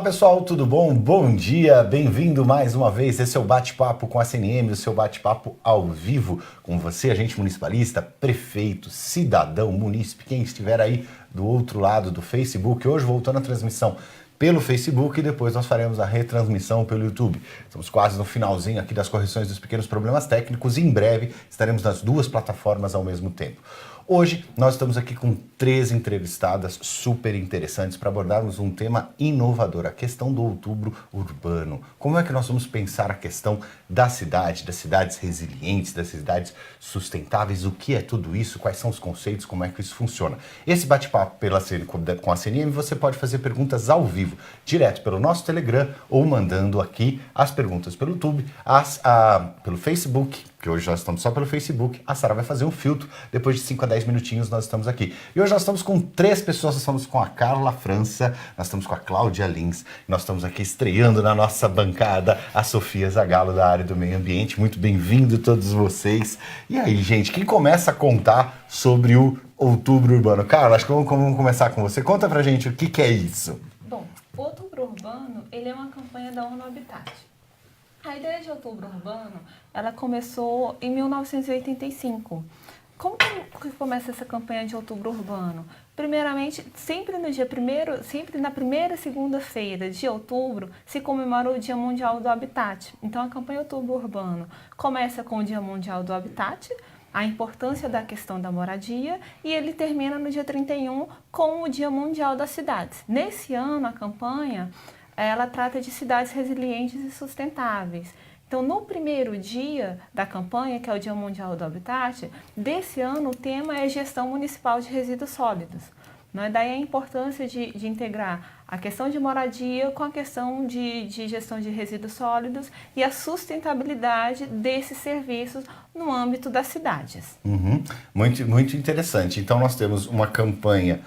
pessoal, tudo bom? Bom dia, bem-vindo mais uma vez. Esse é o Bate-Papo com a CNM, o seu bate-papo ao vivo com você, agente municipalista, prefeito, cidadão, munícipe, quem estiver aí do outro lado do Facebook. Hoje voltando a transmissão pelo Facebook e depois nós faremos a retransmissão pelo YouTube. Estamos quase no finalzinho aqui das correções dos pequenos problemas técnicos e em breve estaremos nas duas plataformas ao mesmo tempo. Hoje nós estamos aqui com 3 entrevistadas super interessantes para abordarmos um tema inovador, a questão do outubro urbano. Como é que nós vamos pensar a questão da cidade, das cidades resilientes, das cidades sustentáveis, o que é tudo isso, quais são os conceitos, como é que isso funciona. Esse bate-papo com a CNM, você pode fazer perguntas ao vivo, direto pelo nosso Telegram ou mandando aqui as perguntas pelo YouTube, pelo Facebook, que hoje nós estamos só pelo Facebook. A Sara vai fazer um filtro, depois de 5 a 10 minutinhos nós estamos aqui. E hoje nós estamos com 3 pessoas, nós estamos com a Carla França, nós estamos com a Cláudia Lins, nós estamos aqui estreando na nossa bancada a Sofia Zagallo da área do meio ambiente. Muito bem-vindo todos vocês. E aí, gente, quem começa a contar sobre o outubro urbano? Carla, acho que vamos começar com você. Conta pra gente o que é isso. Bom, o outubro urbano, ele é uma campanha da ONU Habitat. A ideia de outubro urbano, ela começou em 1985. Como que começa essa campanha de outubro urbano? Primeiramente, sempre na primeira segunda-feira de outubro, se comemora o Dia Mundial do Habitat. Então, a campanha Outubro Urbano começa com o Dia Mundial do Habitat, a importância da questão da moradia, e ele termina no dia 31 com o Dia Mundial das Cidades. Nesse ano, a campanha ela trata de cidades resilientes e sustentáveis. Então, no primeiro dia da campanha, que é o Dia Mundial do Habitat, desse ano o tema é gestão municipal de resíduos sólidos. Né? Daí a importância de integrar a questão de moradia com a questão de gestão de resíduos sólidos e a sustentabilidade desses serviços no âmbito das cidades. Muito, muito interessante. Então, nós temos uma campanha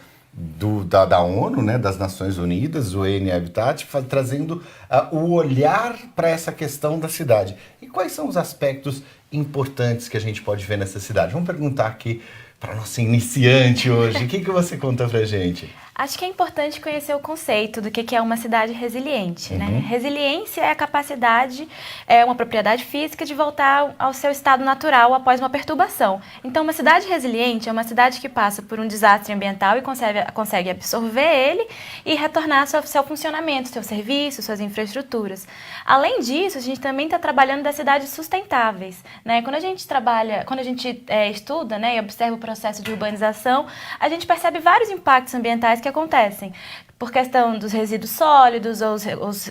da ONU, né, das Nações Unidas, o UN Habitat, trazendo o olhar para essa questão da cidade. E quais são os aspectos importantes que a gente pode ver nessa cidade? Vamos perguntar aqui para a nossa iniciante hoje. O que você conta pra gente? Acho que é importante conhecer o conceito do que é uma cidade resiliente, né? Resiliência é a capacidade, é uma propriedade física de voltar ao seu estado natural após uma perturbação. Então, uma cidade resiliente é uma cidade que passa por um desastre ambiental e consegue absorver ele e retornar ao seu funcionamento, seus serviços, suas infraestruturas. Além disso, a gente também está trabalhando das cidades sustentáveis, né? Quando a gente estuda, né, e observa o processo de urbanização, a gente percebe vários impactos ambientais que acontecem por questão dos resíduos sólidos,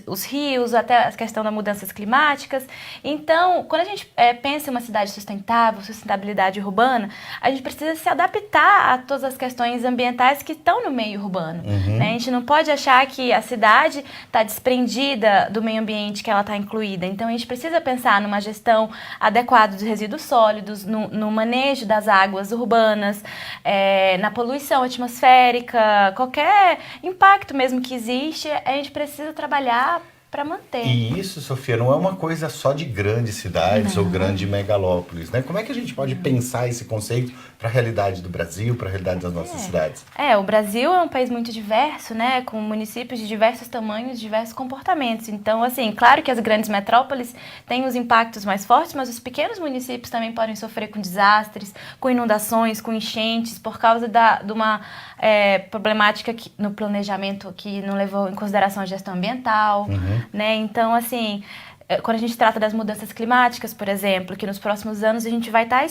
os rios, até a questão das mudanças climáticas. Então, quando a gente pensa em uma cidade sustentável, sustentabilidade urbana, a gente precisa se adaptar a todas as questões ambientais que estão no meio urbano. Né? A gente não pode achar que a cidade está desprendida do meio ambiente que ela está incluída. Então, a gente precisa pensar numa gestão adequada dos resíduos sólidos, no manejo das águas urbanas, na poluição atmosférica, qualquer impacto mesmo que existe, a gente precisa trabalhar para manter. E isso, Sofia, não é uma coisa só de grandes cidades ou grandes megalópolis, né? Como é que a gente pode pensar esse conceito para a realidade do Brasil, para a realidade das nossas cidades? O Brasil é um país muito diverso, né? Com municípios de diversos tamanhos, diversos comportamentos. Então, assim, claro que as grandes metrópoles têm os impactos mais fortes, mas os pequenos municípios também podem sofrer com desastres, com inundações, com enchentes, por causa de uma problemática no planejamento que não levou em consideração a gestão ambiental. Né? Então, assim, quando a gente trata das mudanças climáticas, por exemplo, que nos próximos anos a gente vai estar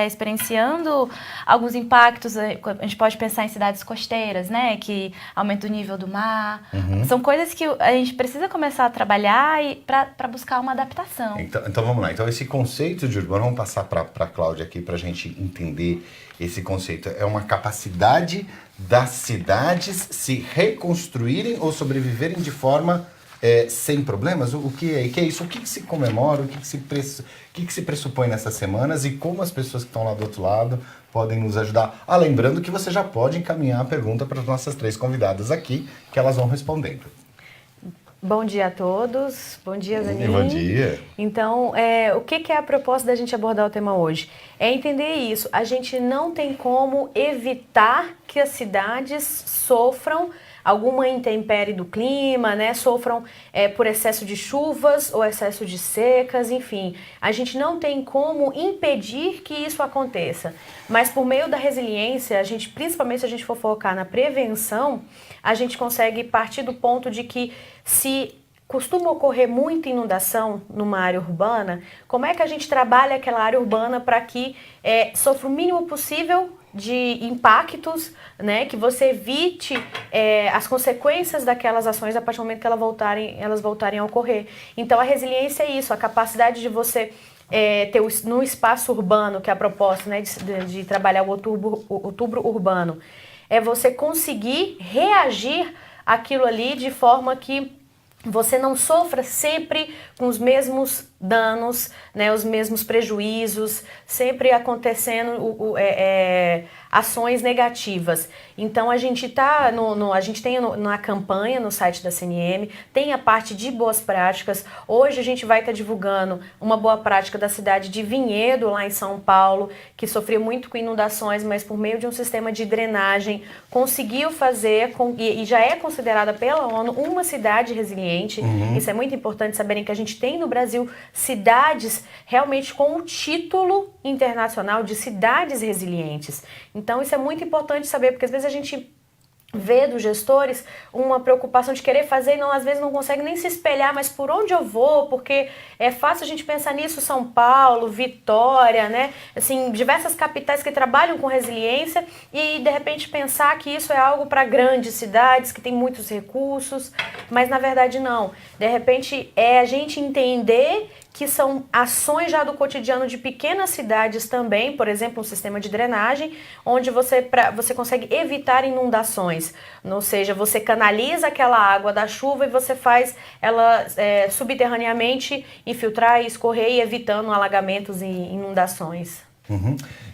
experienciando alguns impactos, a gente pode pensar em cidades costeiras, né, que aumenta o nível do mar. São coisas que a gente precisa começar a trabalhar para buscar uma adaptação. Então vamos lá. Então esse conceito de urbano, vamos passar para a Cláudia aqui para a gente entender esse conceito. É uma capacidade das cidades se reconstruírem ou sobreviverem de forma sem problemas? O que é isso? O que se comemora? O que se pressupõe nessas semanas? E como as pessoas que estão lá do outro lado podem nos ajudar? Lembrando que você já pode encaminhar a pergunta para as nossas 3 convidadas aqui, que elas vão respondendo. Bom dia a todos. Bom dia, Zanin. Bom dia. Então, o que é a proposta da gente abordar o tema hoje? É entender isso. A gente não tem como evitar que as cidades sofram alguma intempérie do clima, né? Sofram por excesso de chuvas ou excesso de secas, enfim. A gente não tem como impedir que isso aconteça, mas por meio da resiliência, principalmente se a gente for focar na prevenção, a gente consegue partir do ponto de que se costuma ocorrer muita inundação numa área urbana, como é que a gente trabalha aquela área urbana para que sofra o mínimo possível de impactos, né, que você evite as consequências daquelas ações a partir do momento que elas voltarem a ocorrer. Então a resiliência é isso, a capacidade de você ter no espaço urbano, que é a proposta, né, de trabalhar o outubro urbano, é você conseguir reagir àquilo ali de forma que você não sofra sempre com os mesmos danos, né, os mesmos prejuízos, sempre acontecendo ações negativas. Então a gente tem na campanha no site da CNM, tem a parte de boas práticas. Hoje a gente vai estar divulgando uma boa prática da cidade de Vinhedo, lá em São Paulo, que sofreu muito com inundações, mas por meio de um sistema de drenagem conseguiu fazer, e já é considerada pela ONU uma cidade resiliente. Isso é muito importante saberem que a gente tem no Brasil cidades realmente com o título internacional de cidades resilientes. Então isso é muito importante saber, porque às vezes a gente vê dos gestores uma preocupação de querer fazer e às vezes não consegue nem se espelhar, mas por onde eu vou? Porque é fácil a gente pensar nisso, São Paulo, Vitória, né? Assim, diversas capitais que trabalham com resiliência e de repente pensar que isso é algo para grandes cidades que têm muitos recursos, mas na verdade não. De repente é a gente entender que são ações já do cotidiano de pequenas cidades também, por exemplo, um sistema de drenagem, onde você consegue evitar inundações. Ou seja, você canaliza aquela água da chuva e você faz ela subterraneamente infiltrar e escorrer, evitando alagamentos e inundações.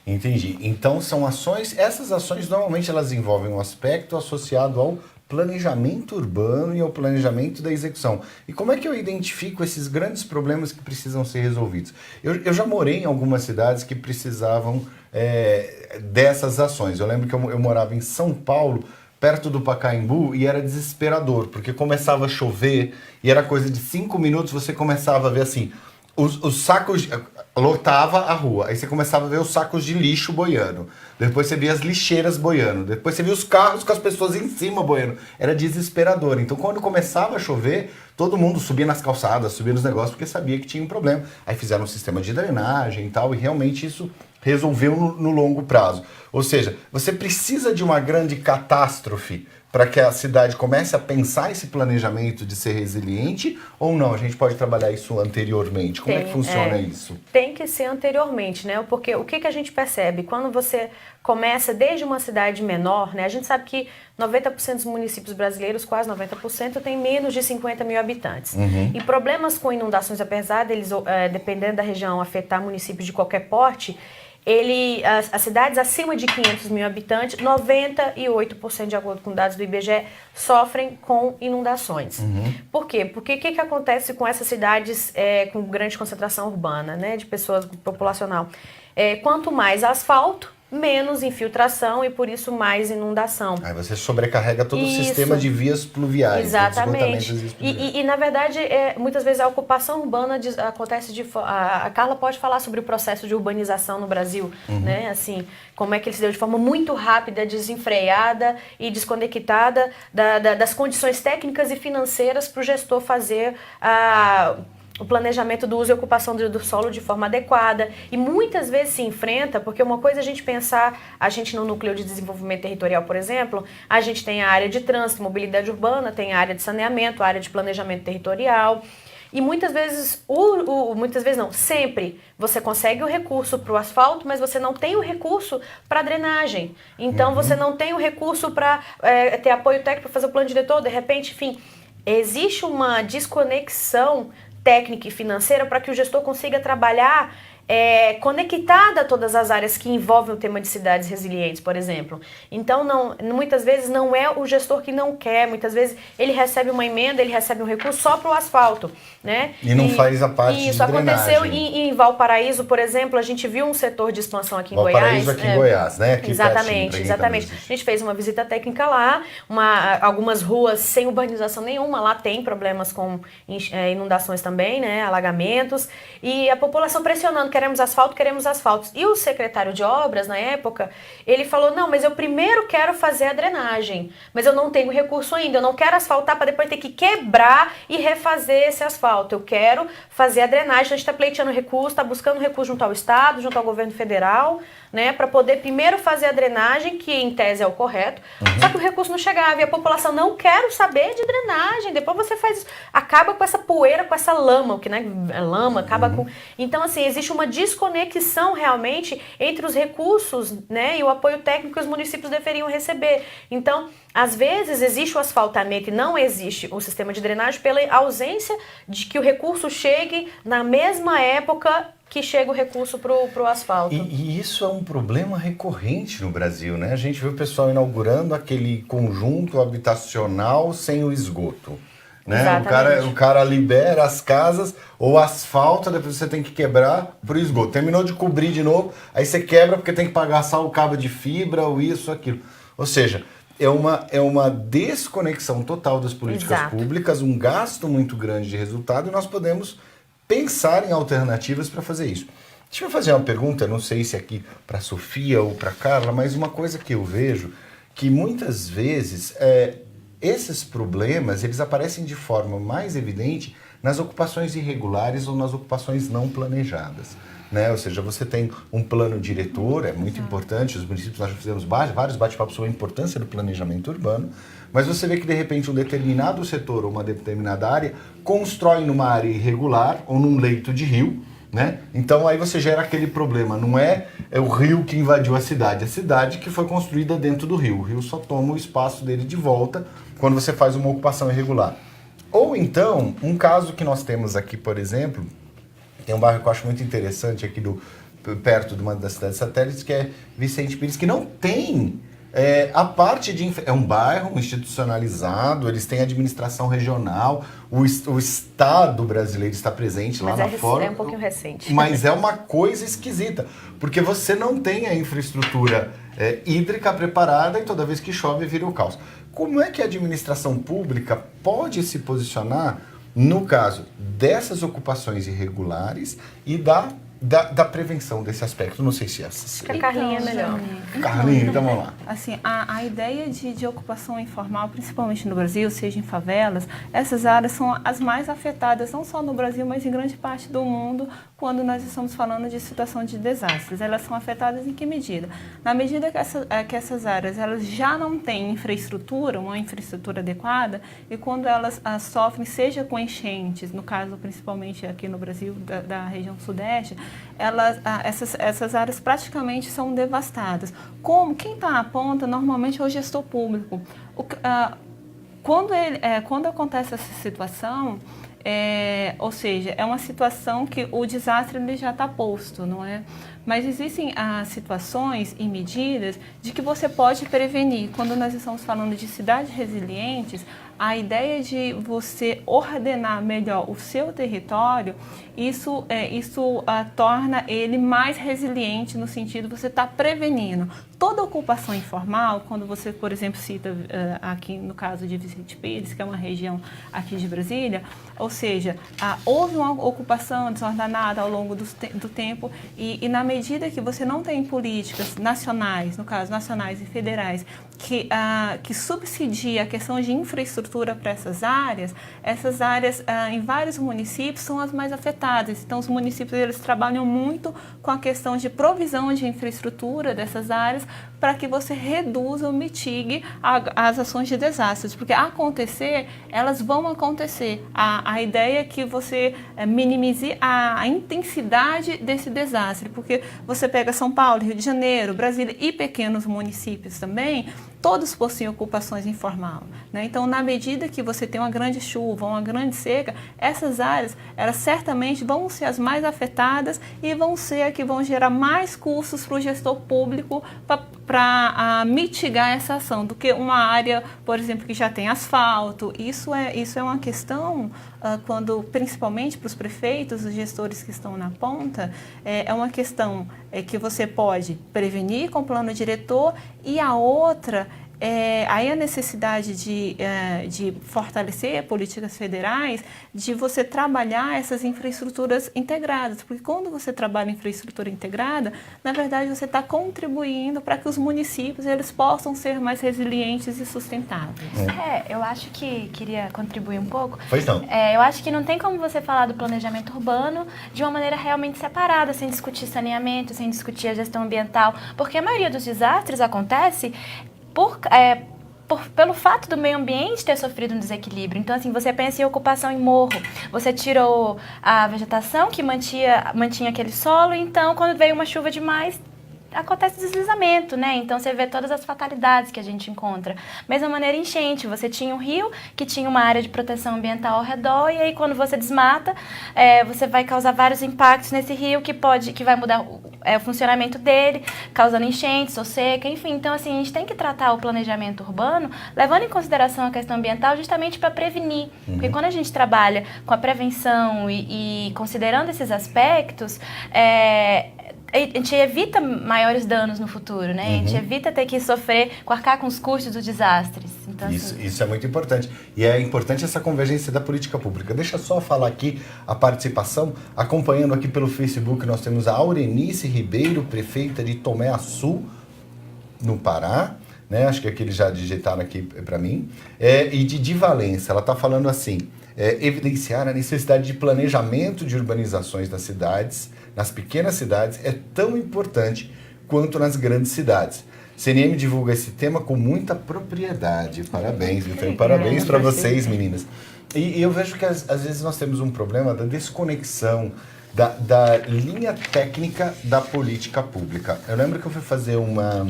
Entendi. Então são essas ações normalmente elas envolvem um aspecto associado ao planejamento urbano e ao planejamento da execução. E como é que eu identifico esses grandes problemas que precisam ser resolvidos? Eu já morei em algumas cidades que precisavam dessas ações. Eu lembro que eu morava em São Paulo, perto do Pacaembu, e era desesperador, porque começava a chover e era coisa de 5 minutos, você começava a ver assim, os sacos... Lotava a rua, aí você começava a ver os sacos de lixo boiando, depois você via as lixeiras boiando, depois você via os carros com as pessoas em cima boiando, era desesperador. Então quando começava a chover, todo mundo subia nas calçadas, subia nos negócios, porque sabia que tinha um problema. Aí fizeram um sistema de drenagem e tal, e realmente isso resolveu no longo prazo. Ou seja, você precisa de uma grande catástrofe para que a cidade comece a pensar esse planejamento de ser resiliente, ou não? A gente pode trabalhar isso anteriormente? Como é que funciona isso? Tem que ser anteriormente, né? Porque o que a gente percebe? Quando você começa desde uma cidade menor, né? A gente sabe que 90% dos municípios brasileiros, quase 90%, tem menos de 50 mil habitantes. E problemas com inundações, apesar deles, dependendo da região, afetar municípios de qualquer porte, as cidades acima de 500 mil habitantes, 98%, de acordo com dados do IBGE, sofrem com inundações. Por quê? Porque o que acontece com essas cidades com grande concentração urbana, né, de pessoas populacional? Quanto mais asfalto, menos infiltração e por isso mais inundação. Aí você sobrecarrega todo o sistema de vias pluviais. Exatamente. E na verdade, muitas vezes a ocupação urbana acontece a Carla pode falar sobre o processo de urbanização no Brasil, né? Assim, como é que ele se deu de forma muito rápida, desenfreada e desconectada das condições técnicas e financeiras para o gestor fazer o planejamento do uso e ocupação do solo de forma adequada. E muitas vezes se enfrenta, porque uma coisa é a gente pensar, a gente no núcleo de desenvolvimento territorial, por exemplo, a gente tem a área de trânsito, mobilidade urbana, tem a área de saneamento, a área de planejamento territorial. E muitas vezes, muitas vezes não, sempre você consegue o recurso para o asfalto, mas você não tem o recurso para a drenagem. Então você não tem o recurso para ter apoio técnico para fazer o plano diretor, de repente, enfim, existe uma desconexão técnica e financeira para que o gestor consiga trabalhar conectada a todas as áreas que envolvem o tema de cidades resilientes, por exemplo. Então, muitas vezes não é o gestor que não quer, muitas vezes ele recebe uma emenda, ele recebe um recurso só para o asfalto, né? E não faz a parte de isso aconteceu drenagem. em Valparaíso, por exemplo, a gente viu um setor de expansão aqui em Goiás. Valparaíso aqui em Goiás, né? Aqui exatamente, pertinho, exatamente. A gente fez uma visita técnica lá, algumas ruas sem urbanização nenhuma, lá tem problemas com inundações também, né? Alagamentos, e a população pressionando, queremos asfalto. E o secretário de obras, na época, ele falou, não, mas eu primeiro quero fazer a drenagem, mas eu não tenho recurso ainda, eu não quero asfaltar para depois ter que quebrar e refazer esse asfalto, eu quero fazer a drenagem, a gente está pleiteando recurso, está buscando recurso junto ao Estado, junto ao governo federal, né, para poder primeiro fazer a drenagem, que em tese é o correto, só que o recurso não chegava e a população não quer saber de drenagem, depois você faz isso, acaba com essa poeira, com essa lama, que né, é lama, acaba com... Então, assim, existe uma desconexão realmente entre os recursos, né, e o apoio técnico que os municípios deveriam receber. Então, às vezes existe o asfaltamento e não existe o sistema de drenagem pela ausência de que o recurso chegue na mesma época que chega o recurso para o asfalto. E isso é um problema recorrente no Brasil, né? A gente vê o pessoal inaugurando aquele conjunto habitacional sem o esgoto. Né? O cara libera as casas ou asfalta, depois você tem que quebrar pro esgoto. Terminou de cobrir de novo, aí você quebra porque tem que pagar só o cabo de fibra ou isso, aquilo. Ou seja, é uma desconexão total das políticas públicas, um gasto muito grande de resultado, e nós podemos pensar em alternativas para fazer isso. Deixa eu fazer uma pergunta, não sei se aqui para a Sofia ou para a Carla, mas uma coisa que eu vejo, que muitas vezes esses problemas eles aparecem de forma mais evidente nas ocupações irregulares ou nas ocupações não planejadas. Né? Ou seja, você tem um plano diretor, é muito importante, os municípios, nós já fizemos vários bate-papos sobre a importância do planejamento urbano, mas você vê que de repente um determinado setor ou uma determinada área constrói numa área irregular ou num leito de rio, né? Então aí você gera aquele problema, não é o rio que invadiu a cidade que foi construída dentro do rio. O rio só toma o espaço dele de volta quando você faz uma ocupação irregular. Ou então, um caso que nós temos aqui, por exemplo, tem um bairro que eu acho muito interessante aqui perto de uma das cidades satélites, que é Vicente Pires, que não tem a parte de... É um bairro institucionalizado, eles têm administração regional, o Estado brasileiro está presente lá na fora. É um pouquinho recente. Mas é uma coisa esquisita, porque você não tem a infraestrutura hídrica preparada e toda vez que chove vira o caos. Como é que a administração pública pode se posicionar no caso dessas ocupações irregulares e da prevenção desse aspecto? Não sei se essa... Acho que a Carlinha é melhor. Carlinha, então vamos lá. Assim, a ideia de ocupação informal, principalmente no Brasil, seja em favelas, essas áreas são as mais afetadas, não só no Brasil, mas em grande parte do mundo, quando nós estamos falando de situação de desastres. Elas são afetadas em que medida? Na medida que essas áreas elas já não têm infraestrutura, uma infraestrutura adequada, e quando elas sofrem, seja com enchentes, no caso principalmente aqui no Brasil, da região sudeste, essas áreas praticamente são devastadas. Quem está na ponta normalmente é o gestor público. Quando acontece essa situação, ou seja, é uma situação que o desastre ele já está posto, não é? Mas existem situações e medidas de que você pode prevenir. Quando nós estamos falando de cidades resilientes, a ideia de você ordenar melhor o seu território, isso torna ele mais resiliente no sentido de você estar prevenindo. Toda ocupação informal, quando você, por exemplo, cita aqui no caso de Vicente Pires, que é uma região aqui de Brasília, ou seja, houve uma ocupação desordenada ao longo do tempo e na medida que você não tem políticas nacionais, no caso nacionais e federais, que subsidia a questão de infraestrutura para essas áreas em vários municípios são as mais afetadas. Então, os municípios eles trabalham muito com a questão de provisão de infraestrutura dessas áreas para que você reduza ou mitigue as ações de desastres, porque acontecer, elas vão acontecer. A ideia é que você minimize a intensidade desse desastre, porque você pega São Paulo, Rio de Janeiro, Brasília e pequenos municípios também, todos possuem ocupações informal, né? Então, na medida que você tem uma grande chuva, uma grande seca, essas áreas, elas certamente vão ser as mais afetadas e vão ser a que vão gerar mais custos para o gestor público para mitigar essa ação, do que uma área, por exemplo, que já tem asfalto. Isso é uma questão, principalmente para os prefeitos, os gestores que estão na ponta, é uma questão que você pode prevenir com o plano diretor, e a outra aí a necessidade de fortalecer políticas federais, de você trabalhar essas infraestruturas integradas, porque quando você trabalha infraestrutura integrada, na verdade você está contribuindo para que os municípios eles possam ser mais resilientes e sustentáveis. Eu acho que queria contribuir um pouco. Pois não. Eu acho que não tem como você falar do planejamento urbano de uma maneira realmente separada, sem discutir saneamento, sem discutir a gestão ambiental, porque a maioria dos desastres acontece pelo fato do meio ambiente ter sofrido um desequilíbrio. Então, assim, você pensa em ocupação em morro, você tirou a vegetação que mantinha aquele solo, então, quando veio uma chuva demais, acontece deslizamento, né? Então, você vê todas as fatalidades que a gente encontra. Mesma maneira, enchente. Você tinha um rio que tinha uma área de proteção ambiental ao redor, e aí, quando você desmata, você vai causar vários impactos nesse rio que vai mudar o funcionamento dele, causando enchentes ou seca, enfim. Então, assim, a gente tem que tratar o planejamento urbano levando em consideração a questão ambiental justamente para prevenir. Porque quando a gente trabalha com a prevenção e considerando esses aspectos, a gente evita maiores danos no futuro, né? A gente evita ter que arcar com os custos dos desastres. Então, isso é muito importante. E é importante essa convergência da política pública. Deixa eu só falar aqui a participação. Acompanhando aqui pelo Facebook, nós temos a Aurenice Ribeiro, prefeita de Tomé Açu, no Pará. Né? Acho que aqui eles já digitaram aqui para mim. E de Valença, ela está falando assim, evidenciar a necessidade de planejamento de urbanizações das cidades, nas pequenas cidades, é tão importante quanto nas grandes cidades. CNM divulga esse tema com muita propriedade. Parabéns, então, parabéns para vocês, meninas. E eu vejo que às vezes nós temos um problema da desconexão da linha técnica da política pública. Eu lembro que eu fui fazer uma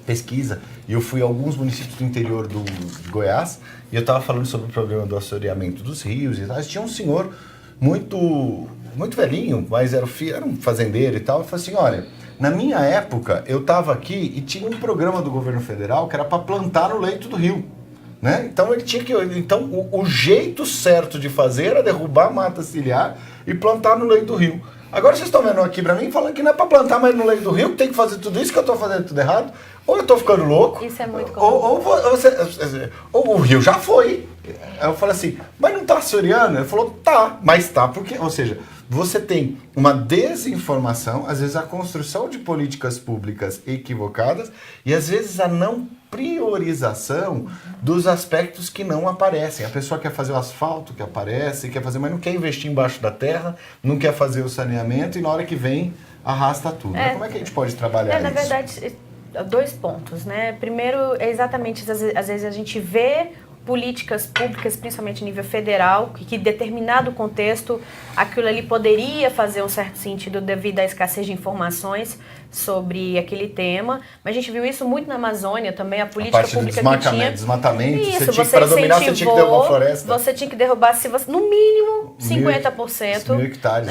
pesquisa e eu fui a alguns municípios do interior de Goiás e eu estava falando sobre o problema do assoreamento dos rios e tal. E tinha um senhor muito velhinho, mas era um fazendeiro e tal, e falou assim, olha, na minha época eu estava aqui e tinha um programa do governo federal que era para plantar no leito do rio, né? Então ele tinha que, o jeito certo de fazer era derrubar a mata ciliar e plantar no leito do rio. Agora vocês estão vendo aqui para mim falando que não é para plantar mais no leito do rio, que tem que fazer tudo isso, que eu estou fazendo tudo errado, ou eu estou ficando louco, isso é muito comum. Ou o rio já foi. Aí eu falei assim, mas não tá assoreando? Ele falou, tá, mas tá, porque, ou seja, você tem uma desinformação, às vezes a construção de políticas públicas equivocadas e às vezes a não priorização dos aspectos que não aparecem. A pessoa quer fazer o asfalto que aparece, mas não quer investir embaixo da terra, não quer fazer o saneamento e na hora que vem arrasta tudo. Como é que a gente pode trabalhar isso? Na verdade, 2 pontos, né? Primeiro, exatamente, às vezes a gente vê políticas públicas, principalmente a nível federal, que em determinado contexto aquilo ali poderia fazer um certo sentido devido à escassez de informações sobre aquele tema, mas a gente viu isso muito na Amazônia também, a política pública que tinha. Desmatamento, isso, para dominar você tinha que derrubar a floresta. Você tinha que derrubar, no mínimo, 50%. 1.000 hectares.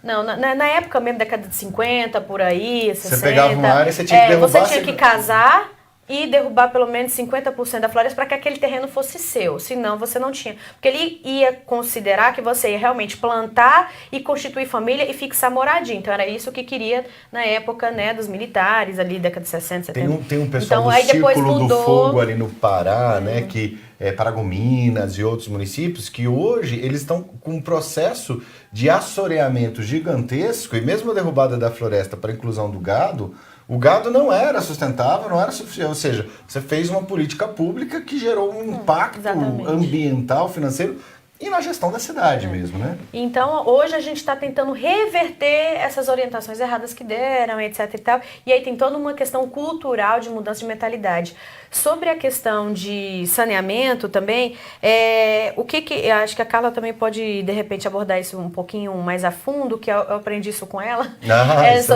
Não, na época mesmo, década de 50, por aí, 60. Você pegava uma área e você tinha que derrubar. Você tinha que casar e derrubar pelo menos 50% da floresta para que aquele terreno fosse seu, senão você não tinha. Porque ele ia considerar que você ia realmente plantar e constituir família e fixar moradia. Então era isso que queria na época, né, dos militares, ali década de 60, 70. Tem um pessoal então, do aí depois Círculo mudou. do Fogo ali no Pará, né, que Paragominas e outros municípios, que hoje eles estão com um processo de assoreamento gigantesco e mesmo a derrubada da floresta para a inclusão do gado, o gado não era sustentável, não era suficiente. Ou seja, você fez uma política pública que gerou um impacto ambiental, financeiro E na gestão da cidade mesmo, né? Então, hoje a gente está tentando reverter essas orientações erradas que deram, etc e tal. E aí tem toda uma questão cultural de mudança de mentalidade. Sobre a questão de saneamento também, eu acho que a Carla também pode, de repente, abordar isso um pouquinho mais a fundo, que eu aprendi isso com ela.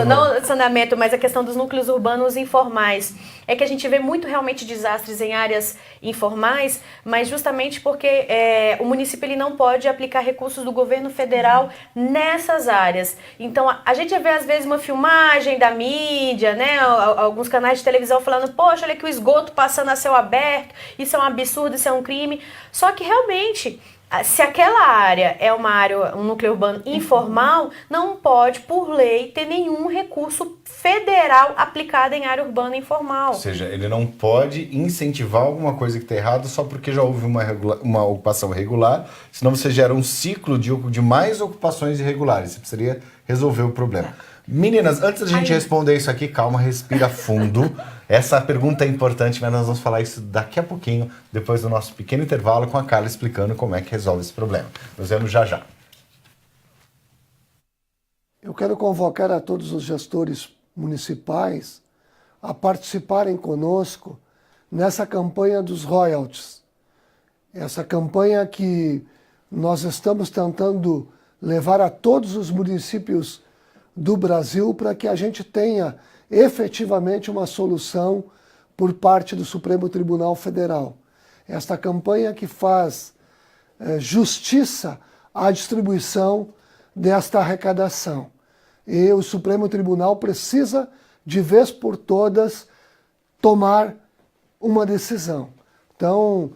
Não saneamento, mas a questão dos núcleos urbanos informais. É que a gente vê muito realmente desastres em áreas informais, mas justamente porque o município ele não pode aplicar recursos do governo federal nessas áreas. Então, a gente vê às vezes uma filmagem da mídia, né, alguns canais de televisão falando, poxa, olha que o esgoto passando a céu aberto, isso é um absurdo, isso é um crime. Só que realmente, se aquela área é uma área, um núcleo urbano informal, não pode, por lei, ter nenhum recurso federal aplicado em área urbana informal. Ou seja, ele não pode incentivar alguma coisa que está errada só porque já houve uma ocupação irregular, senão você gera um ciclo de mais ocupações irregulares. Você precisaria resolver o problema. Meninas, antes da gente responder isso aqui, calma, respira fundo. Essa pergunta é importante, mas nós vamos falar isso daqui a pouquinho, depois do nosso pequeno intervalo, com a Carla explicando como é que resolve esse problema. Nos vemos já já. Eu quero convocar a todos os gestores municipais a participarem conosco nessa campanha dos royalties. Essa campanha que nós estamos tentando levar a todos os municípios do Brasil para que a gente tenha efetivamente uma solução por parte do Supremo Tribunal Federal. Esta campanha que faz justiça à distribuição desta arrecadação. E o Supremo Tribunal precisa, de vez por todas, tomar uma decisão. Então,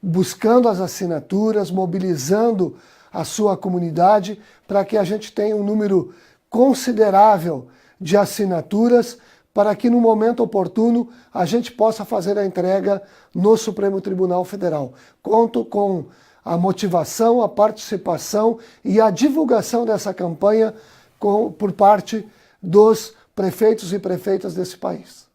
buscando as assinaturas, mobilizando a sua comunidade para que a gente tenha um número considerável de assinaturas para que no momento oportuno a gente possa fazer a entrega no Supremo Tribunal Federal. Conto com a motivação, a participação e a divulgação dessa campanha por parte dos prefeitos e prefeitas desse país.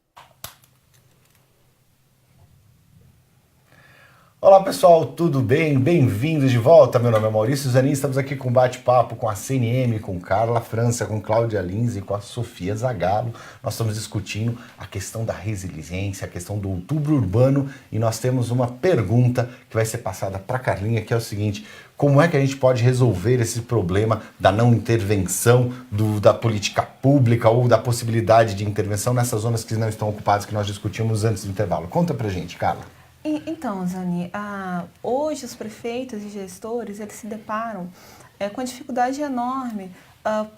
Olá pessoal, tudo bem? Bem-vindos de volta. Meu nome é Maurício Zanin, estamos aqui com bate-papo com a CNM, com Carla França, com Cláudia Lins e com a Sofia Zagallo. Nós estamos discutindo a questão da resiliência, a questão do outubro urbano e nós temos uma pergunta que vai ser passada para a Carlinha, que é o seguinte: como é que a gente pode resolver esse problema da não intervenção da política pública ou da possibilidade de intervenção nessas zonas que não estão ocupadas, que nós discutimos antes do intervalo? Conta pra gente, Carla. Então, Zani, hoje os prefeitos e gestores eles se deparam com dificuldade enorme,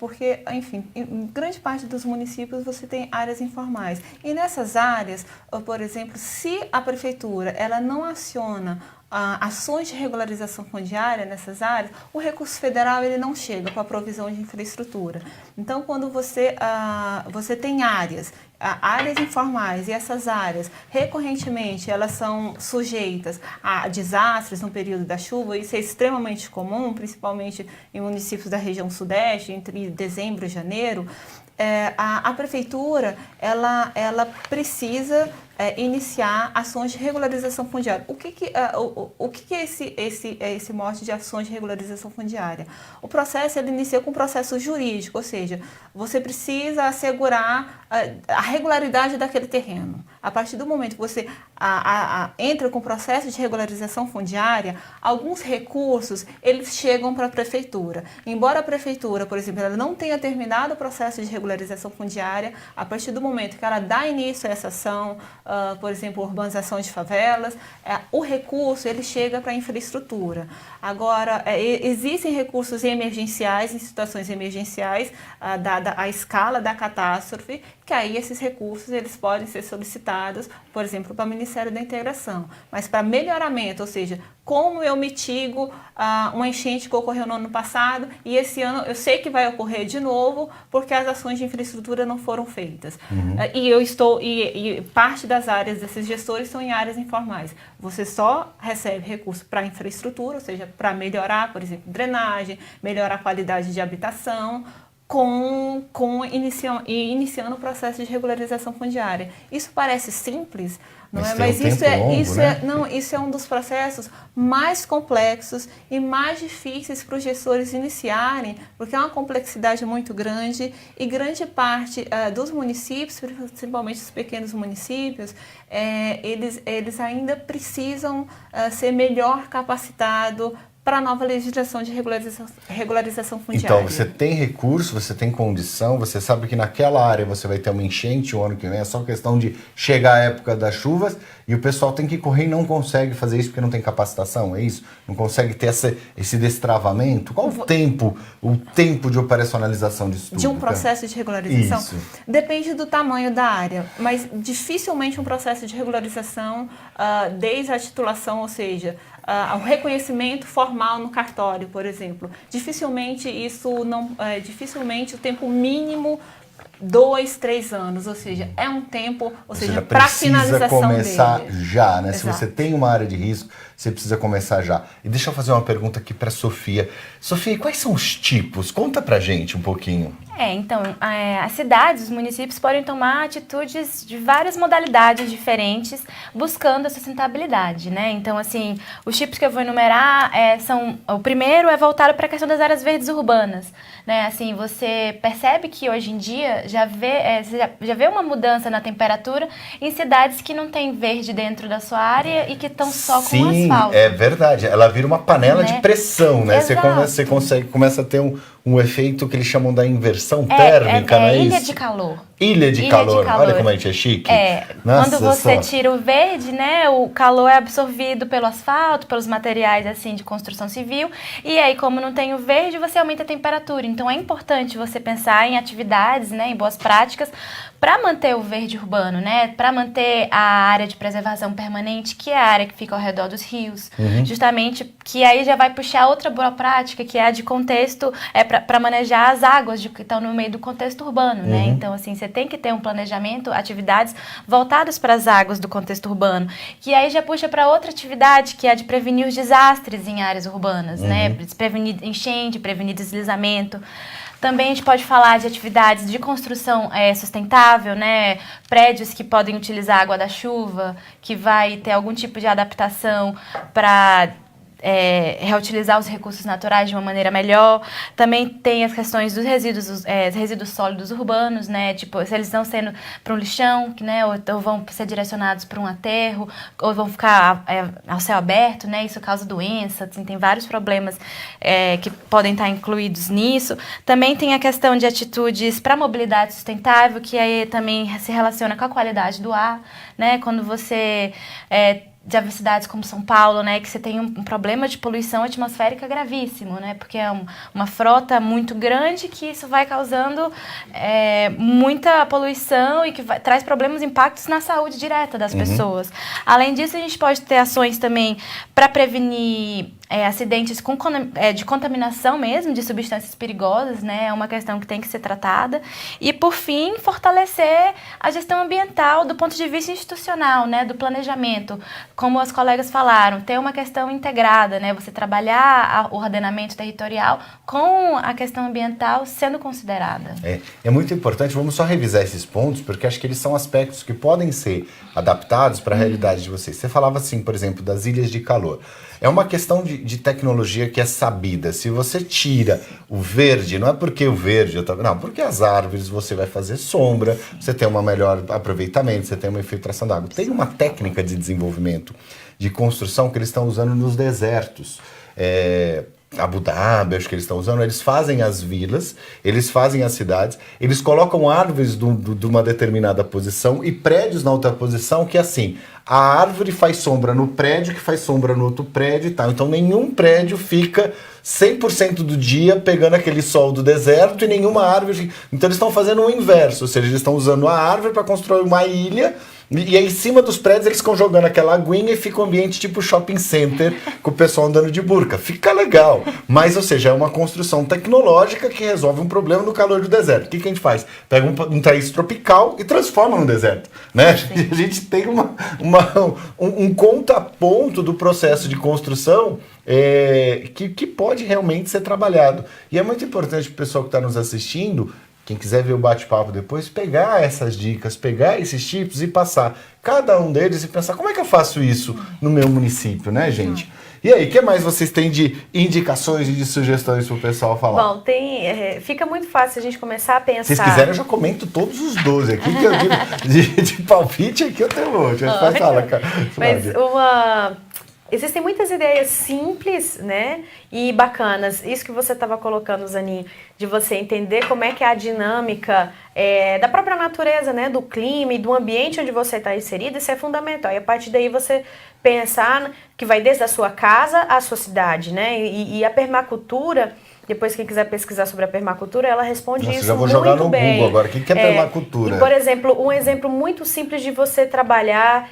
porque, enfim, em grande parte dos municípios você tem áreas informais. E nessas áreas, por exemplo, se a prefeitura ela não aciona ações de regularização fundiária nessas áreas, o recurso federal ele não chega para a provisão de infraestrutura. Então, quando você tem áreas informais e essas áreas, recorrentemente, elas são sujeitas a desastres no período da chuva, isso é extremamente comum, principalmente em municípios da região sudeste, entre dezembro e janeiro, a prefeitura ela precisa iniciar ações de regularização fundiária. O que é esse mote de ações de regularização fundiária? O processo ele inicia com um processo jurídico, ou seja, você precisa assegurar a regularidade daquele terreno. A partir do momento que você entra com o processo de regularização fundiária, alguns recursos eles chegam para a prefeitura. Embora a prefeitura, por exemplo, ela não tenha terminado o processo de regularização fundiária, a partir do momento que ela dá início a essa ação, por exemplo, urbanização de favelas, o recurso ele chega para a infraestrutura. Agora, existem recursos emergenciais, em situações emergenciais, dada a escala da catástrofe, que aí esses recursos eles podem ser solicitados, por exemplo, para o Ministério da Integração. Mas para melhoramento, ou seja, como eu mitigo uma enchente que ocorreu no ano passado e esse ano eu sei que vai ocorrer de novo porque as ações de infraestrutura não foram feitas. E parte das áreas desses gestores são em áreas informais. Você só recebe recurso para infraestrutura, ou seja, para melhorar, por exemplo, drenagem, melhorar a qualidade de habitação, iniciando o processo de regularização fundiária. Isso parece simples, não Mas é? tem um Mas isso tempo é, longo, isso né? isso é um dos processos mais complexos e mais difíceis para os gestores iniciarem, porque é uma complexidade muito grande e grande parte dos municípios, principalmente os pequenos municípios, eles ainda precisam ser melhor capacitados para a nova legislação de regularização fundiária. Então, você tem recurso, você tem condição, você sabe que naquela área você vai ter uma enchente o ano que vem, é só questão de chegar a época das chuvas e o pessoal tem que correr e não consegue fazer isso porque não tem capacitação, é isso? Não consegue ter esse destravamento? Qual o tempo de operacionalização disso tudo? De um processo de regularização? Isso. Depende do tamanho da área, mas dificilmente um processo de regularização desde a titulação, ou seja, o reconhecimento formal no cartório, por exemplo. Dificilmente o tempo mínimo 2, 3 anos, ou seja, é um tempo, para finalização começar dele. já, né? Exato. Se você tem uma área de risco, você precisa começar já. E deixa eu fazer uma pergunta aqui para Sofia. Sofia, quais são os tipos? Conta pra gente um pouquinho. Então, as cidades, os municípios podem tomar atitudes de várias modalidades diferentes, buscando a sustentabilidade, né? Então, assim, os tipos que eu vou enumerar o primeiro é voltado para a questão das áreas verdes urbanas, né? Assim, você percebe que hoje em dia já vê uma mudança na temperatura em cidades que não tem verde dentro da sua área e que estão só com asfalto. Sim, é verdade. Ela vira uma panela de pressão, né? Exato. Você começa a ter um efeito que eles chamam da inversão térmica, não é ilha isso? de calor. Ilha de calor. Olha como a gente é chique. Nossa, quando você tira o verde, né, o calor é absorvido pelo asfalto, pelos materiais assim de construção civil, e aí como não tem o verde, você aumenta a temperatura. Então é importante você pensar em atividades, né, em boas práticas para manter o verde urbano, né, para manter a área de preservação permanente, que é a área que fica ao redor dos rios, justamente que aí já vai puxar outra boa prática, que é a de contexto, para manejar as águas que estão no meio do contexto urbano, né? Então, assim, você tem que ter um planejamento, atividades voltadas para as águas do contexto urbano, que aí já puxa para outra atividade, que é a de prevenir os desastres em áreas urbanas, né? Prevenir enchente, prevenir deslizamento. Também a gente pode falar de atividades de construção sustentável, né? Prédios que podem utilizar água da chuva, que vai ter algum tipo de adaptação para reutilizar os recursos naturais de uma maneira melhor. Também tem as questões dos resíduos sólidos urbanos, né? Tipo, se eles estão sendo para um lixão, né? Ou vão ser direcionados para um aterro, ou vão ficar ao céu aberto, né? Isso causa doença, assim, tem vários problemas que podem estar incluídos nisso. Também tem a questão de atitudes para mobilidade sustentável, que aí também se relaciona com a qualidade do ar, né? Quando você de cidades como São Paulo, né, que você tem um problema de poluição atmosférica gravíssimo, né, porque é uma frota muito grande que isso vai causando muita poluição e que traz problemas, impactos na saúde direta das pessoas. Além disso, a gente pode ter ações também para prevenir acidentes de contaminação mesmo, de substâncias perigosas, né? É uma questão que tem que ser tratada. E, por fim, fortalecer a gestão ambiental do ponto de vista institucional, né? Do planejamento. Como as colegas falaram, ter uma questão integrada, né? Você trabalhar o ordenamento territorial com a questão ambiental sendo considerada. É muito importante, vamos só revisar esses pontos, porque acho que eles são aspectos que podem ser adaptados para a realidade de vocês. Você falava assim, por exemplo, das ilhas de calor. É uma questão de tecnologia que é sabida. Se você tira o verde, não é porque o verde... Não, porque as árvores você vai fazer sombra, você tem um melhor aproveitamento, você tem uma infiltração da água. Tem uma técnica de desenvolvimento, de construção que eles estão usando nos desertos. Abu Dhabi, acho que eles estão usando, eles fazem as vilas, eles fazem as cidades, eles colocam árvores de uma determinada posição e prédios na outra posição, que assim, a árvore faz sombra no prédio, que faz sombra no outro prédio e tal. Então nenhum prédio fica 100% do dia pegando aquele sol do deserto e nenhuma árvore... Então eles estão fazendo o inverso, ou seja, eles estão usando a árvore para construir uma ilha E aí em cima dos prédios eles ficam jogando aquela aguinha e fica um ambiente tipo shopping center com o pessoal andando de burca. Fica legal. Mas, ou seja, é uma construção tecnológica que resolve um problema no calor do deserto. O que a gente faz? Pega um país tropical e transforma num deserto. Né? A gente tem um contraponto do processo de construção que pode realmente ser trabalhado. E é muito importante para o pessoal que está nos assistindo, quem quiser ver o bate-papo depois, pegar essas dicas, pegar esses tips e passar cada um deles e pensar como é que eu faço isso no meu município, né, gente? E aí, o que mais vocês têm de indicações e de sugestões para o pessoal falar? Bom, fica muito fácil a gente começar a pensar... Se vocês quiserem, eu já comento todos os 12 aqui, que eu de palpite aqui eu tenho um monte. Fala, cara. Mas existem muitas ideias simples, né, e bacanas. Isso que você estava colocando, Zanin, de você entender como é que é a dinâmica da própria natureza, né, do clima e do ambiente onde você está inserido, isso é fundamental. E a partir daí você pensar que vai desde a sua casa à sua cidade, né, e a permacultura... Depois, quem quiser pesquisar sobre a permacultura, ela responde isso muito bem. Já vou jogar no Google agora. O que é permacultura? E, por exemplo, um exemplo muito simples de você trabalhar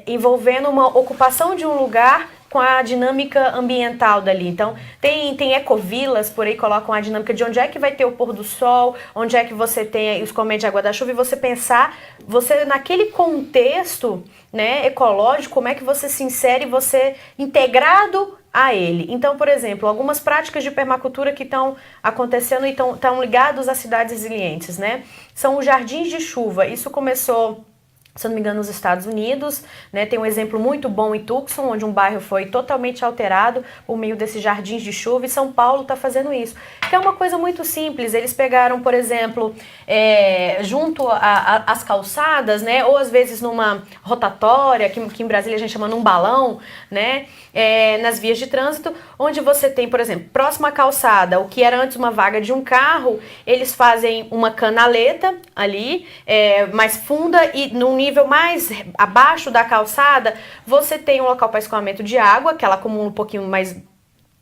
envolvendo uma ocupação de um lugar com a dinâmica ambiental dali. Então, tem ecovilas, por aí colocam a dinâmica de onde é que vai ter o pôr do sol, onde é que você tem os escoamento de água da chuva, e você pensar, você naquele contexto, né, ecológico, como é que você se insere, você integrado a ele. Então, por exemplo, algumas práticas de permacultura que estão acontecendo e estão ligados às cidades resilientes, né? São os jardins de chuva. Isso começou, se eu não me engano, nos Estados Unidos, né? Tem um exemplo muito bom em Tucson, onde um bairro foi totalmente alterado por meio desses jardins de chuva, e São Paulo está fazendo isso. Que é uma coisa muito simples. Eles pegaram, por exemplo, junto às calçadas, né? Ou às vezes numa rotatória, que em Brasília a gente chama num balão, né? Nas vias de trânsito, onde você tem, por exemplo, próxima à calçada, o que era antes uma vaga de um carro, eles fazem uma canaleta ali, mais funda, e num nível mais abaixo da calçada, você tem um local para escoamento de água, que ela acumula um pouquinho mais,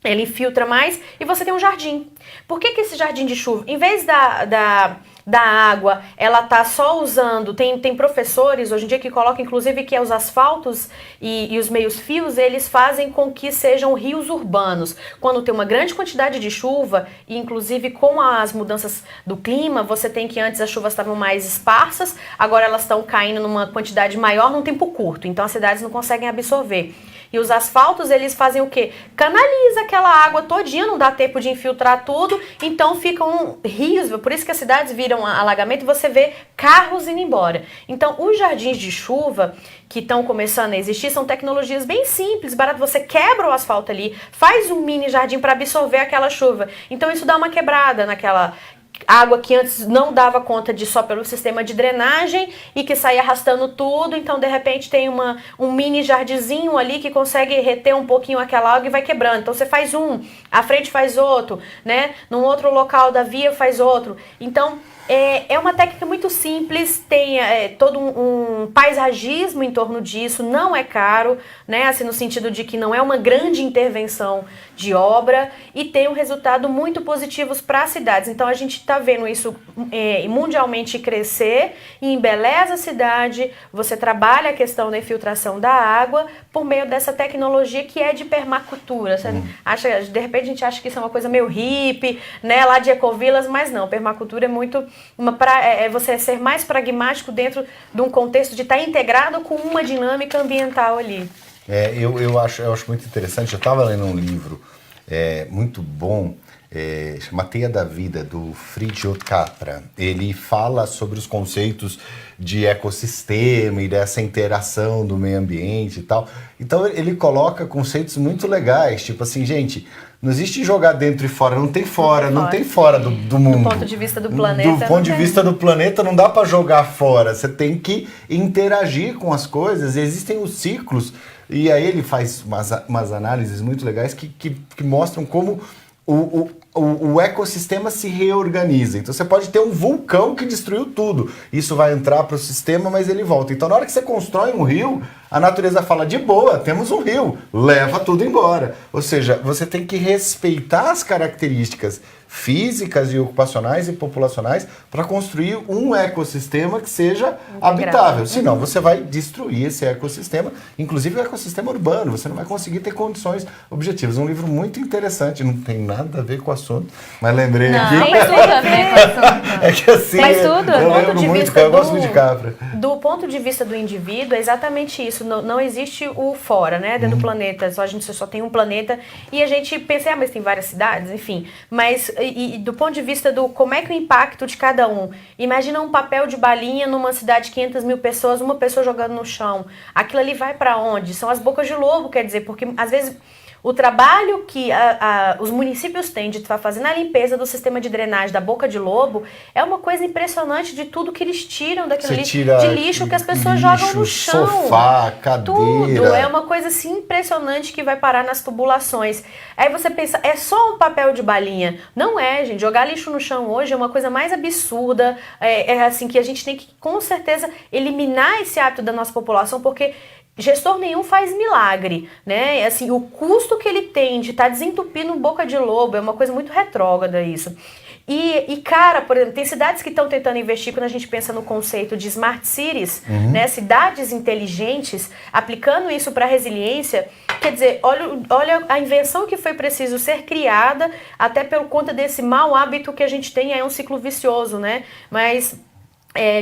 ele infiltra mais, e você tem um jardim. Por que esse jardim de chuva, em vez da água, ela tá só usando, tem professores hoje em dia que colocam, inclusive, que os asfaltos e os meios fios, eles fazem com que sejam rios urbanos. Quando tem uma grande quantidade de chuva, e inclusive com as mudanças do clima, você tem que antes as chuvas estavam mais esparsas, agora elas estão caindo numa quantidade maior num tempo curto, então as cidades não conseguem absorver. E os asfaltos, eles fazem o quê? Canaliza aquela água todinha, não dá tempo de infiltrar tudo, então ficam rios, por isso que as cidades viram alagamento e você vê carros indo embora. Então, os jardins de chuva que estão começando a existir são tecnologias bem simples, barato, você quebra o asfalto ali, faz um mini jardim para absorver aquela chuva. Então, isso dá uma quebrada naquela água que antes não dava conta de só pelo sistema de drenagem e que saía arrastando tudo, então de repente tem um mini jardinzinho ali que consegue reter um pouquinho aquela água e vai quebrando. Então você faz à frente faz outro, né? Num outro local da via faz outro. Então é uma técnica muito simples, tem todo um paisagismo em torno disso, não é caro, né? Assim, no sentido de que não é uma grande intervenção de obra e tem um resultado muito positivos para as cidades. Então a gente está vendo isso mundialmente crescer e embeleza a cidade, você trabalha a questão da infiltração da água por meio dessa tecnologia que é de permacultura. Você acha, de repente a gente acha que isso é uma coisa meio hippie, né? Lá de ecovilas, mas não, permacultura é muito você ser mais pragmático dentro de um contexto de estar integrado com uma dinâmica ambiental ali. Eu acho muito interessante. Eu estava lendo um livro muito bom, chama Teia da Vida, do Fritjof Capra. Ele fala sobre os conceitos de ecossistema e dessa interação do meio ambiente e tal. Então ele coloca conceitos muito legais, tipo assim, gente, não existe jogar dentro e fora, não tem fora do mundo. Do ponto de vista do planeta. Do ponto de vista do planeta não dá para jogar fora, você tem que interagir com as coisas, existem os ciclos, e aí ele faz umas análises muito legais que mostram como o ecossistema se reorganiza. Então você pode ter um vulcão que destruiu tudo. Isso vai entrar para o sistema, mas ele volta. Então na hora que você constrói um rio, a natureza fala, de boa, temos um rio, leva tudo embora. Ou seja, você tem que respeitar as características físicas e ocupacionais e populacionais para construir um ecossistema que seja habitável. Senão você vai destruir esse ecossistema, inclusive o ecossistema urbano. Você não vai conseguir ter condições objetivas. Um livro muito interessante, não tem nada a ver com o assunto, mas lembrei aqui. Não, tem tudo a ver com o assunto. É que assim, Mas tudo. eu lembro muito, eu gosto muito de Capra. Do ponto de vista do indivíduo, é exatamente isso. Não existe o fora, né? Dentro do planeta. A gente só tem um planeta. E a gente pensa, mas tem várias cidades, enfim. Mas, e do ponto de vista do como é que o impacto de cada um. Imagina um papel de balinha numa cidade de 500 mil pessoas, uma pessoa jogando no chão. Aquilo ali vai para onde? São as bocas de lobo, quer dizer, porque às vezes o trabalho que os municípios têm de estar fazendo a limpeza do sistema de drenagem da boca de lobo é uma coisa impressionante de tudo que eles tiram daquilo ali, de lixo que as pessoas jogam no chão. Sofá, cadeira. Tudo. É uma coisa assim impressionante que vai parar nas tubulações. Aí você pensa, é só um papel de balinha. Não é, gente. Jogar lixo no chão hoje é uma coisa mais absurda. É assim que a gente tem que, com certeza, eliminar esse hábito da nossa população, porque gestor nenhum faz milagre, né? Assim, o custo que ele tem de estar desentupindo boca de lobo é uma coisa muito retrógrada isso. E cara, por exemplo, tem cidades que estão tentando investir quando a gente pensa no conceito de smart cities, né? Cidades inteligentes, aplicando isso para resiliência. Quer dizer, olha a invenção que foi preciso ser criada até por conta desse mau hábito que a gente tem, é um ciclo vicioso, né? Mas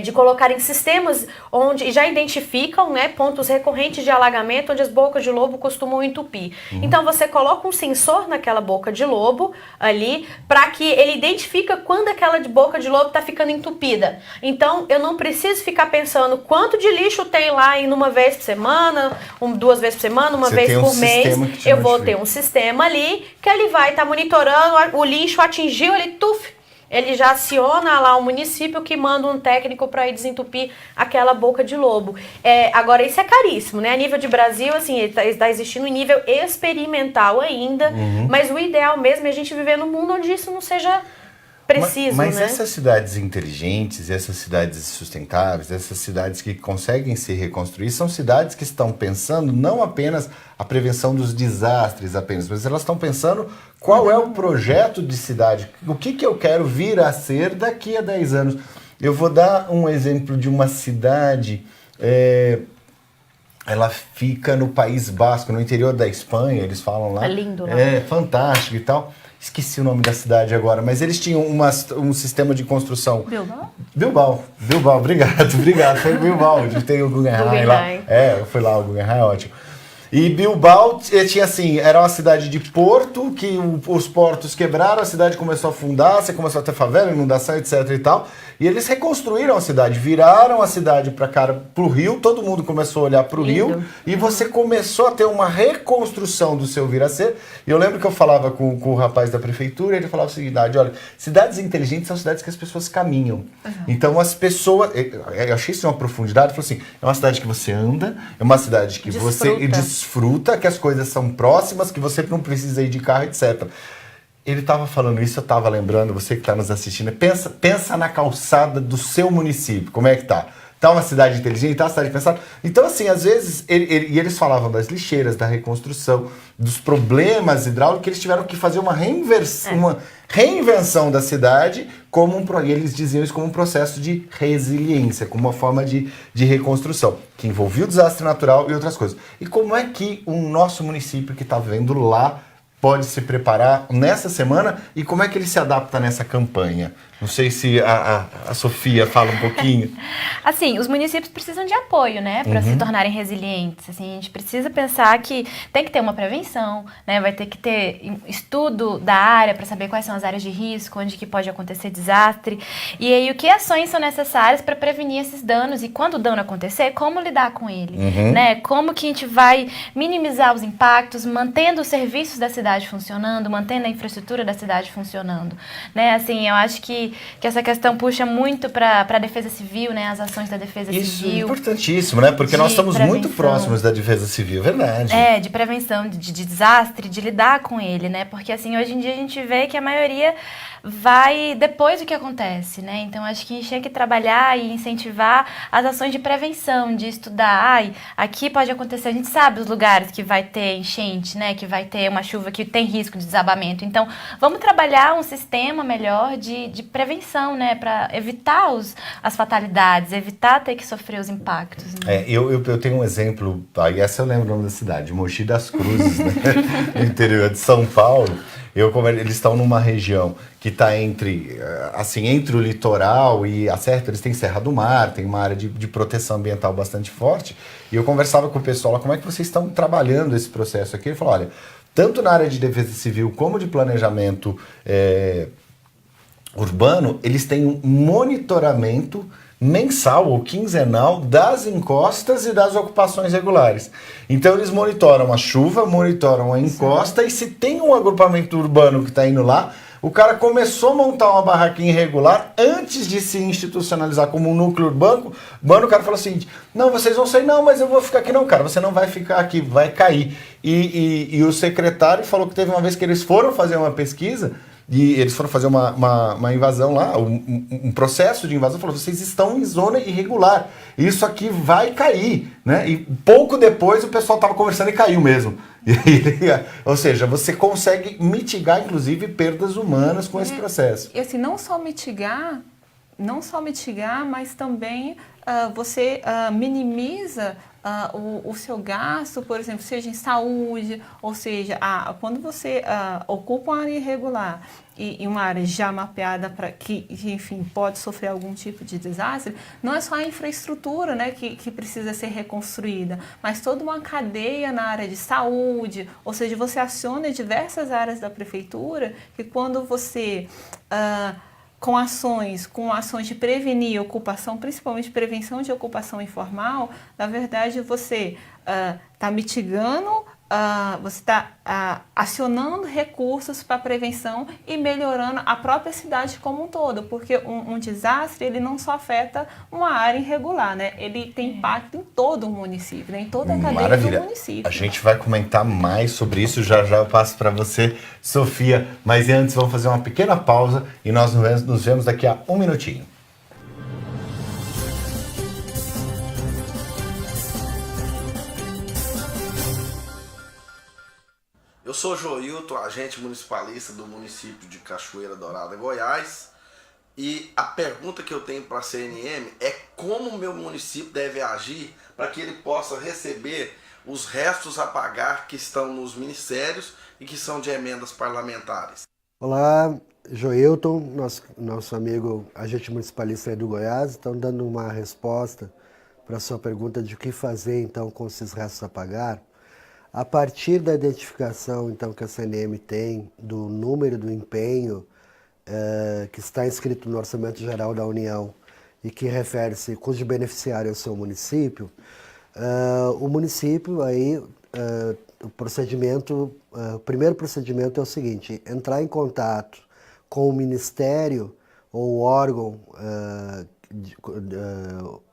de colocarem sistemas onde já identificam, né, pontos recorrentes de alagamento onde as bocas de lobo costumam entupir. Então você coloca um sensor naquela boca de lobo ali para que ele identifica quando aquela boca de lobo está ficando entupida. Então eu não preciso ficar pensando quanto de lixo tem lá em uma vez por semana, 2 vezes por semana, uma vez por mês. Eu vou ter um sistema ali que ele vai estar monitorando, o lixo atingiu, ele ele já aciona lá o município que manda um técnico para ir desentupir aquela boca de lobo. Agora, isso é caríssimo, né? A nível de Brasil, assim, está existindo em nível experimental ainda, mas o ideal mesmo é a gente viver num mundo onde isso não seja preciso, mas né? essas cidades inteligentes, essas cidades sustentáveis, essas cidades que conseguem se reconstruir, são cidades que estão pensando não apenas a prevenção dos desastres apenas, mas elas estão pensando qual é o projeto de cidade, o que eu quero vir a ser daqui a 10 anos. Eu vou dar um exemplo de uma cidade, ela fica no País Basco, no interior da Espanha, eles falam lá. É lindo lá. É fantástico e tal. Esqueci o nome da cidade agora, mas eles tinham um sistema de construção. Bilbao, obrigado. Foi Bilbao, onde tem o Guggenheim lá. Foi lá o Guggenheim, ótimo. E Bilbao tinha assim, era uma cidade de porto, que os portos quebraram, a cidade começou a afundar, você começou a ter favela, inundação, etc e tal. E eles reconstruíram a cidade, viraram a cidade pro rio, todo mundo começou a olhar pro rio, e você começou a ter uma reconstrução do seu vir a ser. E eu lembro que eu falava com o rapaz da prefeitura, ele falava o seguinte, olha, cidades inteligentes são cidades que as pessoas caminham. Então as pessoas, eu achei isso de uma profundidade, falou assim, é uma cidade que você anda, é uma cidade que você desfruta, que as coisas são próximas, que você não precisa ir de carro, etc. Ele estava falando isso, eu estava lembrando, você que está nos assistindo, pensa na calçada do seu município, como é que tá? Tá uma cidade inteligente, tá uma cidade pensada. Então, assim, às vezes, eles falavam das lixeiras, da reconstrução, dos problemas hidráulicos, que eles tiveram que fazer uma reinvenção da cidade, e eles diziam isso como um processo de resiliência, como uma forma de reconstrução, que envolvia o desastre natural e outras coisas. E como é que o nosso município que está vivendo lá pode se preparar nessa semana e como é que ele se adapta nessa campanha? Não sei se a Sofia fala um pouquinho. Assim, os municípios precisam de apoio, né, para se tornarem resilientes. Assim, a gente precisa pensar que tem que ter uma prevenção, né, vai ter que ter estudo da área para saber quais são as áreas de risco, onde que pode acontecer desastre. E aí, o que ações são necessárias para prevenir esses danos e quando o dano acontecer, como lidar com ele, né? Como que a gente vai minimizar os impactos, mantendo os serviços da cidade funcionando, mantendo a infraestrutura da cidade funcionando, né? Assim, eu acho que que essa questão puxa muito para a defesa civil, né? As ações da defesa Isso é civil. importantíssimo, né? Porque nós estamos muito prevenção. próximos da defesa civil, é verdade. De prevenção de desastre, de lidar com ele, né? Porque assim, hoje em dia a gente vê que a maioria vai depois do que acontece, né? Então acho que tinha que trabalhar e incentivar as ações de prevenção, de estudar. Ai, aqui pode acontecer, a gente sabe os lugares que vai ter enchente, né? Que vai ter uma chuva que tem risco de desabamento. Então, vamos trabalhar um sistema melhor de prevenção, né? Para evitar as fatalidades, evitar ter que sofrer os impactos. Né? Eu tenho um exemplo, aí essa eu lembro o nome da cidade, Mogi das Cruzes, né? No interior de São Paulo. Eles estão numa região que está entre o litoral e a Serra, eles têm Serra do Mar, tem uma área de proteção ambiental bastante forte. E eu conversava com o pessoal lá, como é que vocês estão trabalhando esse processo aqui? Ele falou, olha, tanto na área de defesa civil como de planejamento urbano, eles têm um monitoramento mensal ou quinzenal das encostas e das ocupações regulares. Então eles monitoram a chuva, monitoram a encosta e se tem um agrupamento urbano que está indo lá, o cara começou a montar uma barraquinha irregular antes de se institucionalizar como um núcleo urbano, o cara falou assim, não, vocês vão sair, não, mas eu vou ficar aqui. Não, cara, você não vai ficar aqui, vai cair. E o secretário falou que teve uma vez que eles foram fazer uma pesquisa, e eles foram fazer uma invasão lá, um processo de invasão, falou, vocês estão em zona irregular, isso aqui vai cair, né? E pouco depois o pessoal estava conversando e caiu mesmo. Ou seja, você consegue mitigar, inclusive, perdas humanas com esse processo. E assim, não só mitigar, mas também você minimiza o seu gasto, por exemplo, seja em saúde, ou seja, quando você ocupa uma área irregular e uma área já mapeada para que, enfim, pode sofrer algum tipo de desastre, não é só a infraestrutura, né, que precisa ser reconstruída, mas toda uma cadeia na área de saúde, ou seja, você aciona diversas áreas da prefeitura que quando você com ações de prevenir ocupação, principalmente prevenção de ocupação informal, na verdade você está mitigando, você está acionando recursos para prevenção e melhorando a própria cidade como um todo, porque um desastre ele não só afeta uma área irregular, né? Ele tem impacto em todo o município, né? Em toda a cadeia do município. A gente vai comentar mais sobre isso, já eu passo para você, Sofia, mas antes vamos fazer uma pequena pausa e nós nos vemos daqui a um minutinho. Eu sou Joilton, agente municipalista do município de Cachoeira Dourada, Goiás. E a pergunta que eu tenho para a CNM é como o meu município deve agir para que ele possa receber os restos a pagar que estão nos ministérios e que são de emendas parlamentares. Olá, Joilton, nosso amigo agente municipalista aí do Goiás, estão dando uma resposta para a sua pergunta de o que fazer então com esses restos a pagar. A partir da identificação então que a CNM tem do número do empenho que está inscrito no Orçamento Geral da União e que refere-se cujo beneficiário é o seu município, o município aí, o primeiro procedimento é o seguinte, entrar em contato com o ministério ou o órgão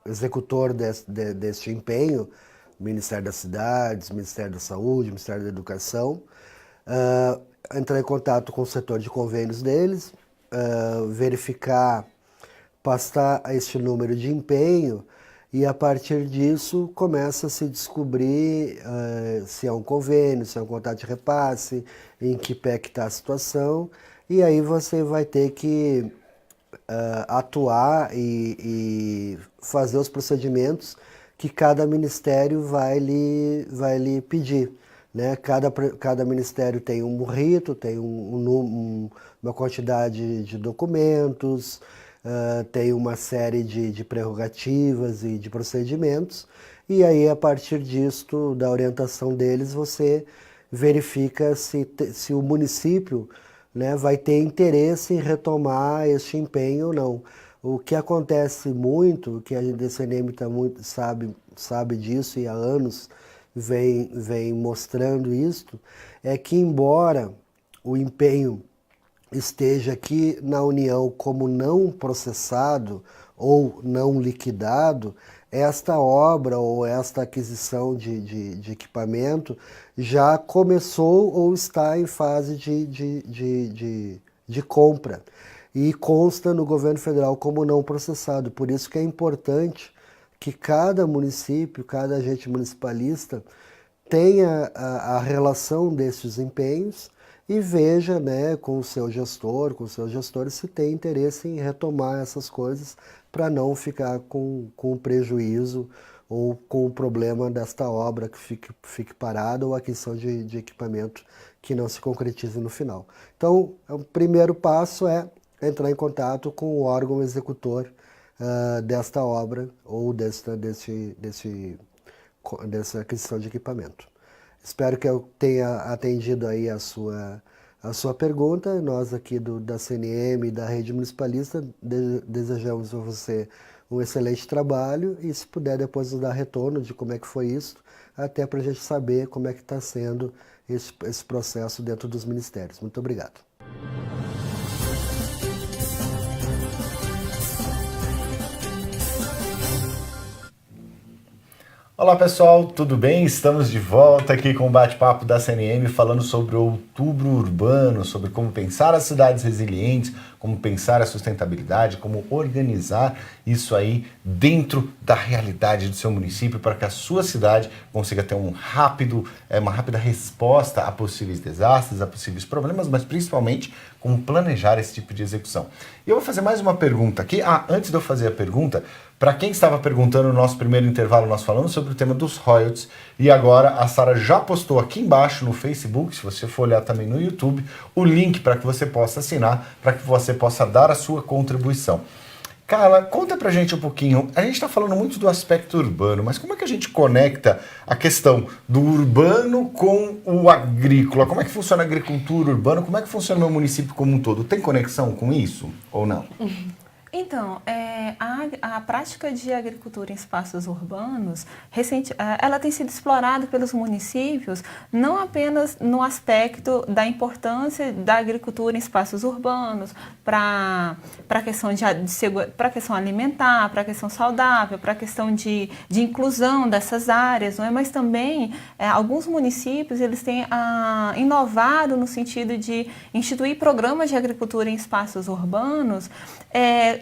executor deste empenho, Ministério das Cidades, Ministério da Saúde, Ministério da Educação, entrar em contato com o setor de convênios deles, verificar, pastar este número de empenho e a partir disso começa a se descobrir se é um convênio, se é um contrato de repasse, em que pé que está a situação e aí você vai ter que atuar e fazer os procedimentos que cada ministério vai lhe pedir, né? Cada ministério tem um rito, tem uma quantidade de documentos, tem uma série de prerrogativas e de procedimentos, e aí a partir disto, da orientação deles, você verifica se o município, né, vai ter interesse em retomar este empenho ou não. O que acontece muito, que a CNM sabe disso e há anos vem mostrando isso, é que embora o empenho esteja aqui na União como não processado ou não liquidado, esta obra ou esta aquisição de equipamento já começou ou está em fase de compra e consta no governo federal como não processado. Por isso que é importante que cada município, cada agente municipalista tenha a relação desses empenhos e veja, né, com o seu gestor, com os seus gestores, se tem interesse em retomar essas coisas para não ficar com prejuízo ou com o problema desta obra que fique parada ou aquisição de equipamento que não se concretize no final. Então, o primeiro passo é entrar em contato com o órgão executor desta obra ou dessa aquisição de equipamento. Espero que eu tenha atendido aí a sua pergunta. Nós aqui da CNM e da Rede Municipalista desejamos a você um excelente trabalho e se puder depois nos dar retorno de como é que foi isso, até para a gente saber como é que está sendo esse processo dentro dos ministérios. Muito obrigado. Olá pessoal, tudo bem? Estamos de volta aqui com o bate-papo da CNM falando sobre o Outubro Urbano, sobre como pensar as cidades resilientes, como pensar a sustentabilidade, como organizar isso aí dentro da realidade do seu município para que a sua cidade consiga ter uma rápida resposta a possíveis desastres, a possíveis problemas, mas principalmente como planejar esse tipo de execução. E eu vou fazer mais uma pergunta aqui. Antes de eu fazer a pergunta, para quem estava perguntando no nosso primeiro intervalo, nós falamos sobre o tema dos royalties e agora a Sara já postou aqui embaixo no Facebook, se você for olhar também no YouTube, o link para que você possa assinar, para que você possa dar a sua contribuição. Carla, conta pra gente um pouquinho, a gente está falando muito do aspecto urbano, mas como é que a gente conecta a questão do urbano com o agrícola? Como é que funciona a agricultura urbana? Como é que funciona o meu município como um todo? Tem conexão com isso ou não? Então, a prática de agricultura em espaços urbanos, ela tem sido explorada pelos municípios não apenas no aspecto da importância da agricultura em espaços urbanos, para a questão para a questão alimentar, para a questão saudável, para a questão de inclusão dessas áreas, não é? Mas também alguns municípios eles têm inovado no sentido de instituir programas de agricultura em espaços urbanos,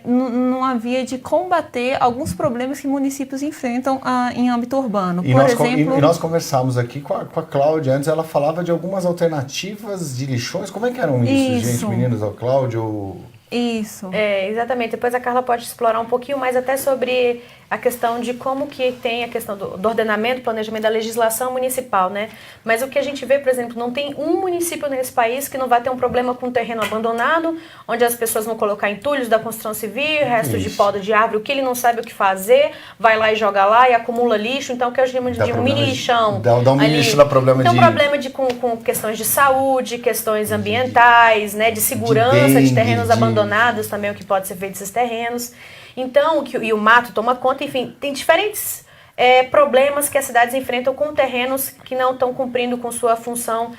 numa via de combater alguns problemas que municípios enfrentam em âmbito urbano. Por exemplo... E nós conversamos aqui com a Cláudia, antes ela falava de algumas alternativas de lixões. Como é que eram isso, gente? Meninos, ao Cláudio... Isso. Exatamente. Depois a Carla pode explorar um pouquinho mais até sobre a questão de como que tem a questão do ordenamento, planejamento da legislação municipal, né? Mas o que a gente vê, por exemplo, não tem um município nesse país que não vai ter um problema com terreno abandonado, onde as pessoas vão colocar entulhos da construção civil, restos de poda de árvore, o que ele não sabe o que fazer, vai lá e joga lá e acumula lixo. Então, o que eu chamo de um mini lixão. Dá um mini lixo, dá problema então, problema com questões de saúde, questões ambientais, né, de segurança de terrenos abandonados também, o que pode ser feito desses terrenos. Então, e o mato toma conta, enfim, tem diferentes problemas que as cidades enfrentam com terrenos que não estão cumprindo com sua função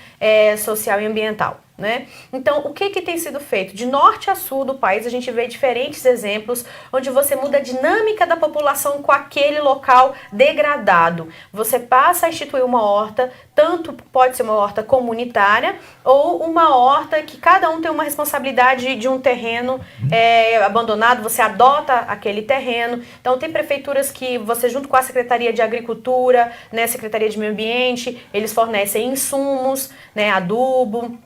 social e ambiental, né? Então, o que tem sido feito? De norte a sul do país, a gente vê diferentes exemplos onde você muda a dinâmica da população com aquele local degradado. Você passa a instituir uma horta, tanto pode ser uma horta comunitária ou uma horta que cada um tem uma responsabilidade de um terreno abandonado, você adota aquele terreno. Então, tem prefeituras que você, junto com a Secretaria de Agricultura, né, Secretaria de Meio Ambiente, eles fornecem insumos, né, adubo,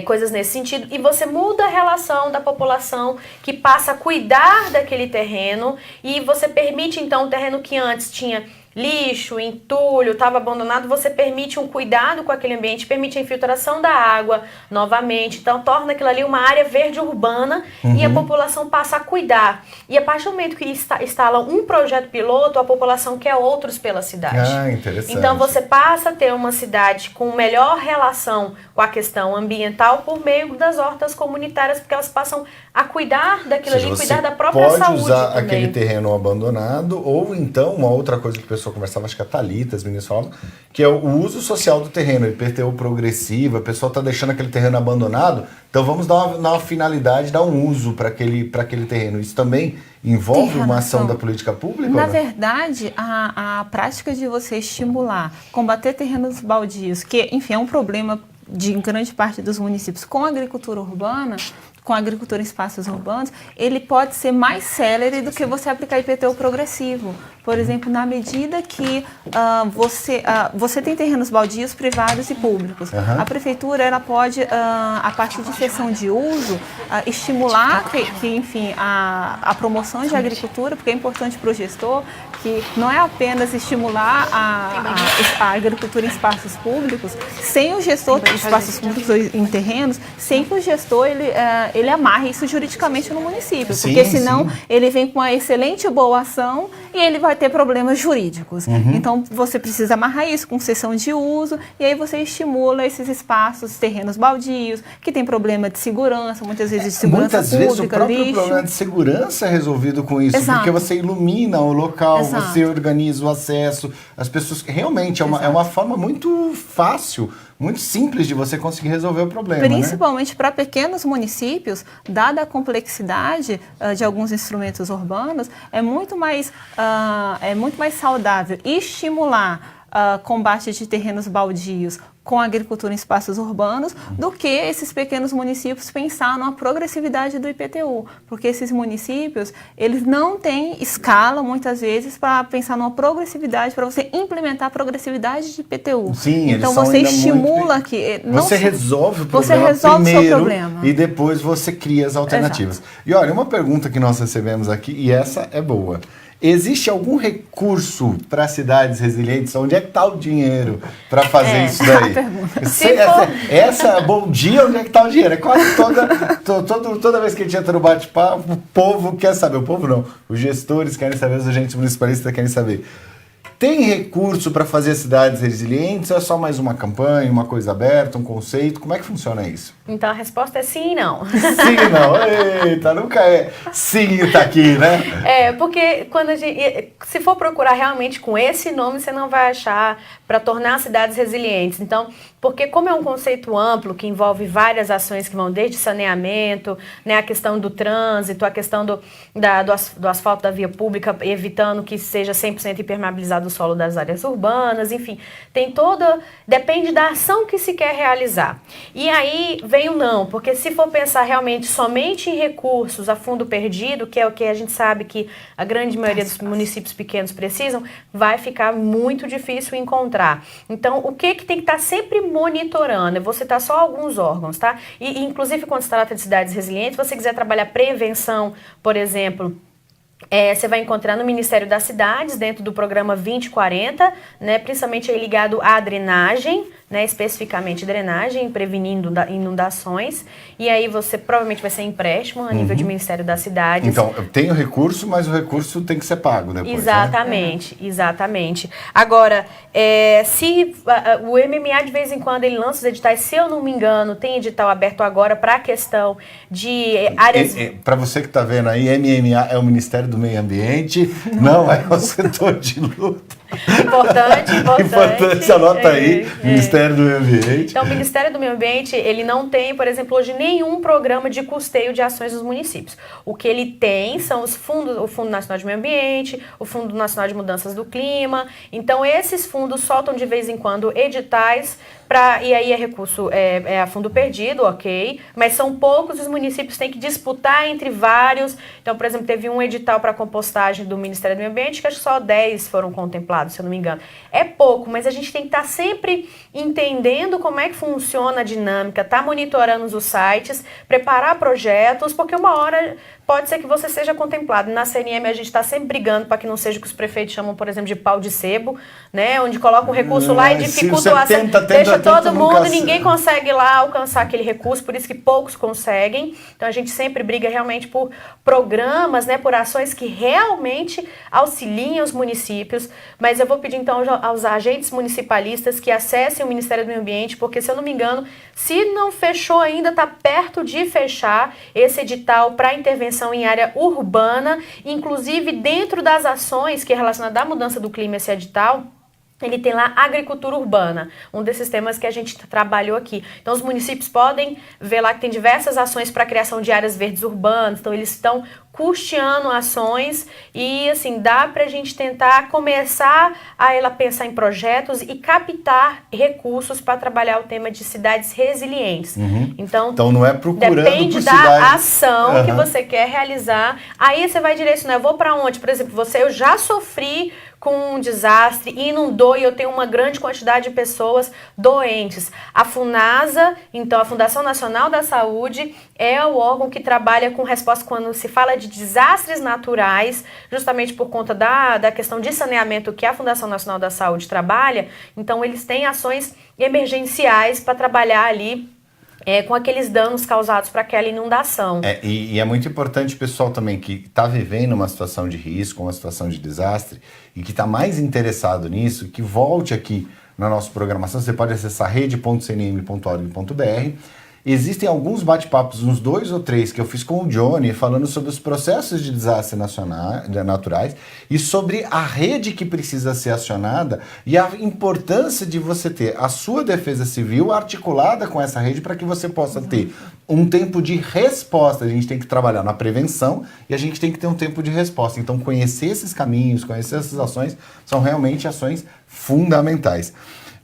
coisas nesse sentido, e você muda a relação da população que passa a cuidar daquele terreno e você permite então o terreno que antes tinha lixo, entulho, estava abandonado, você permite um cuidado com aquele ambiente, permite a infiltração da água novamente, então torna aquilo ali uma área verde urbana e a população passa a cuidar. E a partir do momento que instala um projeto piloto, a população quer outros pela cidade. Interessante. Então você passa a ter uma cidade com melhor relação com a questão ambiental por meio das hortas comunitárias, porque elas passam a cuidar daquilo ali, cuidar da própria saúde. Pode usar também. aquele terreno abandonado, ou então uma outra coisa que o pessoal pessoa conversava, acho que a Thalita, as meninas falavam, que é o uso social do terreno, IPTU progressivo, a pessoa está deixando aquele terreno abandonado, então vamos dar uma finalidade, dar um uso para aquele terreno. Isso também envolve uma ação da política pública? Na verdade, a prática de você estimular, combater terrenos baldios, que, enfim, é um problema de grande parte dos municípios com a agricultura urbana, com a agricultura em espaços urbanos, ele pode ser mais célere do que você aplicar IPTU progressivo. Por exemplo, na medida que você tem terrenos baldios privados e públicos. A prefeitura ela pode, a partir de cessão de uso, estimular enfim, a promoção de agricultura, porque é importante para o gestor que não é apenas estimular a agricultura em espaços públicos, sem o gestor, espaços públicos em terrenos, sem que o gestor ele amarre isso juridicamente no município, porque senão ele vem com uma excelente boa ação e ele vai ter problemas jurídicos. Então você precisa amarrar isso com cessão de uso e aí você estimula esses espaços, terrenos baldios, que tem problema de segurança, muitas vezes de segurança pública, vezes o próprio problema de segurança é resolvido com isso, porque você ilumina o local, você organiza o acesso, as pessoas... Realmente, é uma forma muito fácil, muito simples de você conseguir resolver o problema. Principalmente para pequenos municípios, dada a complexidade de alguns instrumentos urbanos, é muito mais saudável estimular combate de terrenos baldios com a agricultura em espaços urbanos, do que esses pequenos municípios pensar numa progressividade do IPTU, porque esses municípios, eles não têm escala, muitas vezes, para pensar numa progressividade, para você implementar a progressividade de IPTU. Sim, então você estimula que... Você resolve o problema primeiro e depois você cria as alternativas. E olha, uma pergunta que nós recebemos aqui, e essa é boa. Existe algum recurso para cidades resilientes? Onde é que está o dinheiro para fazer isso daí? Bom dia, onde é que está o dinheiro? É quase toda vez que a gente entra no bate-papo, o povo quer saber. O povo não, os gestores querem saber, os agentes municipalistas querem saber. Tem recurso para fazer cidades resilientes ou é só mais uma campanha, uma coisa aberta, um conceito? Como é que funciona isso? Então a resposta é sim e não. Sim e não. Eita, nunca é sim e tá aqui, né? Porque quando se for procurar realmente com esse nome, você não vai achar para tornar cidades resilientes. Então, porque como é um conceito amplo que envolve várias ações que vão desde saneamento, né, a questão do trânsito, a questão do asfalto da via pública, evitando que seja 100% impermeabilizado o solo das áreas urbanas, enfim, depende da ação que se quer realizar. E aí vem o não, porque se for pensar realmente somente em recursos a fundo perdido, que é o que a gente sabe que a grande maioria dos municípios pequenos precisam, vai ficar muito difícil encontrar. Então, o que tem que estar sempre monitorando? Eu vou citar só alguns órgãos, tá? E inclusive, quando se trata de cidades resilientes, se você quiser trabalhar prevenção, por exemplo, você vai encontrar no Ministério das Cidades, dentro do programa 2040, né, principalmente aí ligado à drenagem, né, especificamente drenagem, prevenindo inundações. E aí você provavelmente vai ser empréstimo a nível de Ministério das Cidades. Então, eu tenho recurso, mas o recurso tem que ser pago depois. Exatamente, né? Exatamente. Agora, se o MMA de vez em quando ele lança os editais, se eu não me engano, tem edital aberto agora para a questão de áreas... Para você que está vendo aí, MMA é o Ministério do Meio Ambiente, não é o setor de luta. Importante, anota aí, Ministério do Meio Ambiente. Então, o Ministério do Meio Ambiente, ele não tem, por exemplo, hoje nenhum programa de custeio de ações dos municípios. O que ele tem são os fundos, o Fundo Nacional de Meio Ambiente, o Fundo Nacional de Mudanças do Clima. Então, esses fundos soltam de vez em quando editais e aí recurso a fundo perdido, ok, mas são poucos, os municípios têm que disputar entre vários. Então, por exemplo, teve um edital para compostagem do Ministério do Meio Ambiente, que acho que só 10 foram contemplados, se eu não me engano. É pouco, mas a gente tem que estar sempre entendendo como é que funciona a dinâmica, tá monitorando os sites, preparar projetos, porque uma hora pode ser que você seja contemplado. Na CNM a gente está sempre brigando para que não seja o que os prefeitos chamam, por exemplo, de pau de sebo, né? Onde coloca um recurso lá e dificulta o acesso, deixa todo mundo, ninguém consegue lá alcançar aquele recurso, por isso que poucos conseguem. Então a gente sempre briga realmente por programas, né? Por ações que realmente auxiliem os municípios. Mas eu vou pedir então aos agentes municipalistas que acessem o Ministério do Meio Ambiente, porque se eu não me engano, se não fechou ainda, está perto de fechar esse edital para intervenção atenção em área urbana, inclusive dentro das ações que é relacionada à mudança do clima, esse edital, ele tem lá agricultura urbana, um desses temas que a gente trabalhou aqui. Então os municípios podem ver lá que tem diversas ações para a criação de áreas verdes urbanas, então eles estão custeando ações e assim, dá para a gente tentar começar a ela pensar em projetos e captar recursos para trabalhar o tema de cidades resilientes. Então não é procurando depende por da cidade. ação que você quer realizar. Aí você vai direcionar, eu vou para onde? Por exemplo, eu já sofri com um desastre, inundou e eu tenho uma grande quantidade de pessoas doentes. A FUNASA, então a Fundação Nacional da Saúde, é o órgão que trabalha com resposta quando se fala de desastres naturais, justamente por conta da questão de saneamento que a Fundação Nacional da Saúde trabalha. Então eles têm ações emergenciais para trabalhar ali com aqueles danos causados para aquela inundação. E é muito importante o pessoal também que está vivendo uma situação de risco, uma situação de desastre, e que está mais interessado nisso, que volte aqui na nossa programação. Você pode acessar rede.cnm.org.br. Existem alguns bate-papos, uns 2 ou 3, que eu fiz com o Johnny, falando sobre os processos de desastres naturais e sobre a rede que precisa ser acionada e a importância de você ter a sua defesa civil articulada com essa rede para que você possa ter um tempo de resposta. A gente tem que trabalhar na prevenção e a gente tem que ter um tempo de resposta. Então, conhecer esses caminhos, conhecer essas ações, são realmente ações fundamentais.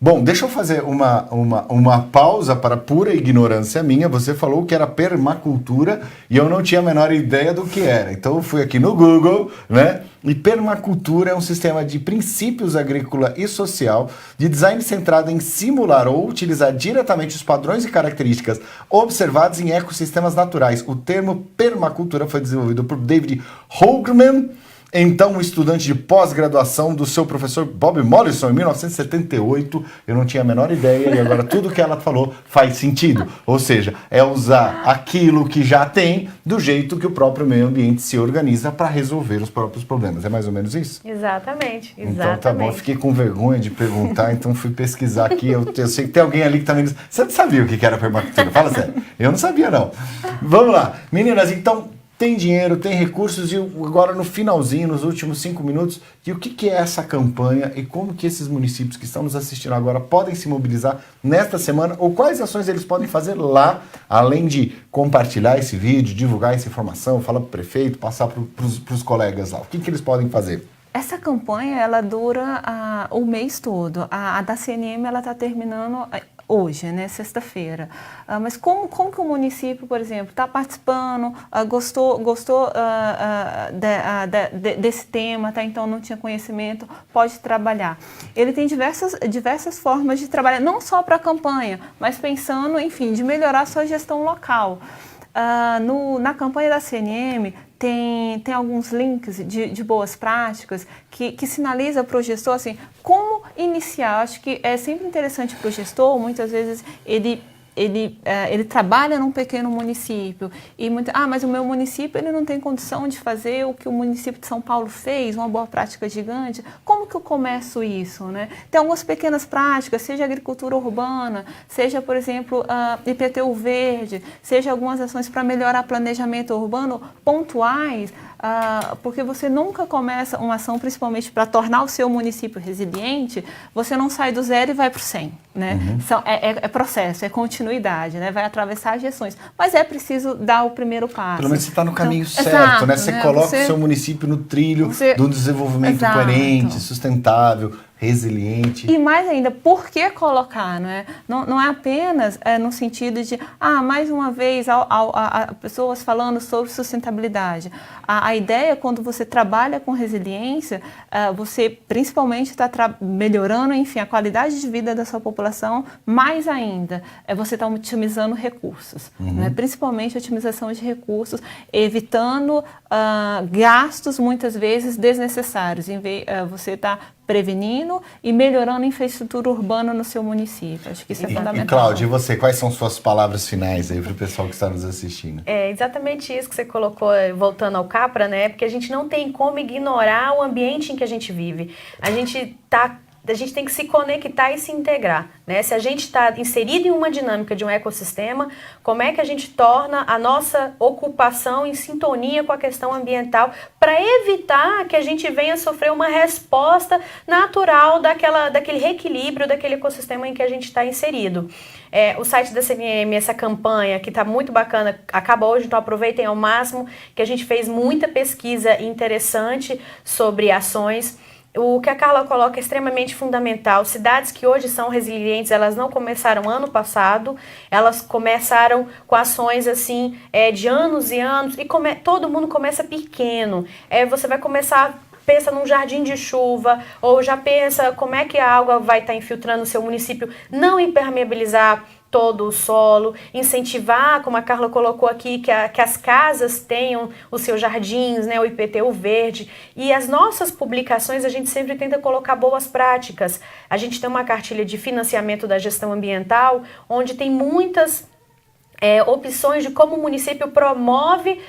Bom, deixa eu fazer uma pausa para pura ignorância minha. Você falou que era permacultura e eu não tinha a menor ideia do que era. Então eu fui aqui no Google, né? E permacultura é um sistema de princípios agrícola e social, de design centrado em simular ou utilizar diretamente os padrões e características observados em ecossistemas naturais. O termo permacultura foi desenvolvido por David Hougman, então um estudante de pós-graduação do seu professor Bob Mollison, em 1978. Eu não tinha a menor ideia e agora tudo que ela falou faz sentido. Ou seja, é usar aquilo que já tem do jeito que o próprio meio ambiente se organiza para resolver os próprios problemas. É mais ou menos isso? Exatamente. Então tá bom, eu fiquei com vergonha de perguntar, então fui pesquisar aqui. Eu sei que tem alguém ali que também... Você não sabia o que era permacultura? Fala sério. Eu não sabia, não. Vamos lá. Meninas, então... Tem dinheiro, tem recursos e agora no finalzinho, nos últimos 5 minutos, e o que é essa campanha e como que esses municípios que estão nos assistindo agora podem se mobilizar nesta semana ou quais ações eles podem fazer lá, além de compartilhar esse vídeo, divulgar essa informação, falar para o prefeito, passar para os colegas lá. O que eles podem fazer? Essa campanha, ela dura o mês todo. A da CNM, ela está terminando hoje, né, sexta-feira. Mas como que o município, por exemplo, está participando, gostou desse tema, tá? Então não tinha conhecimento, pode trabalhar. Ele tem diversas formas de trabalhar, não só para a campanha, mas pensando, enfim, de melhorar a sua gestão local. Na campanha da CNM, tem alguns links de boas práticas que sinaliza para o gestor assim, como iniciar. Acho que é sempre interessante para o gestor, muitas vezes ele trabalha num pequeno município e mas o meu município ele não tem condição de fazer o que o município de São Paulo fez, uma boa prática gigante. Como que eu começo isso, né? Tem algumas pequenas práticas, seja agricultura urbana, seja, por exemplo, IPTU verde, seja algumas ações para melhorar planejamento urbano pontuais, porque você nunca começa uma ação, principalmente para tornar o seu município resiliente, você não sai do 0 e vai para o 100, né? É processo, é continuidade, né? Vai atravessar as gestões, mas é preciso dar o primeiro passo. Pelo menos você está no caminho certo, exato, né? Você coloca o seu município no trilho do desenvolvimento coerente, sustentável, resiliente. E mais ainda, por que colocar, né? Não é apenas no sentido de, mais uma vez, pessoas falando sobre sustentabilidade. A ideia, quando você trabalha com resiliência, você principalmente está melhorando, enfim, a qualidade de vida da sua população, mais ainda, você está otimizando recursos, né? Principalmente a otimização de recursos, evitando gastos, muitas vezes, desnecessários. Você está prevenindo e melhorando a infraestrutura urbana no seu município. Acho que isso é fundamental. E Cláudia, e você, quais são suas palavras finais aí para o pessoal que está nos assistindo? É exatamente isso que você colocou, voltando ao Capra, né? Porque a gente não tem como ignorar o ambiente em que a gente vive. A gente está a gente tem que se conectar e se integrar, né? Se a gente está inserido em uma dinâmica de um ecossistema, como é que a gente torna a nossa ocupação em sintonia com a questão ambiental para evitar que a gente venha sofrer uma resposta natural daquele reequilíbrio daquele ecossistema em que a gente está inserido. O site da CNM, essa campanha que está muito bacana, acaba hoje, então aproveitem ao máximo, que a gente fez muita pesquisa interessante sobre ações. O que a Carla coloca é extremamente fundamental. Cidades que hoje são resilientes, elas não começaram ano passado, elas começaram com ações assim de anos e anos, e todo mundo começa pequeno. Você vai começar, pensa num jardim de chuva, ou já pensa como é que a água vai estar infiltrando o seu município, não impermeabilizar todo o solo, incentivar, como a Carla colocou aqui, que as casas tenham os seus jardins, né, o IPTU verde. E as nossas publicações, a gente sempre tenta colocar boas práticas. A gente tem uma cartilha de financiamento da gestão ambiental, onde tem muitas opções de como o município promove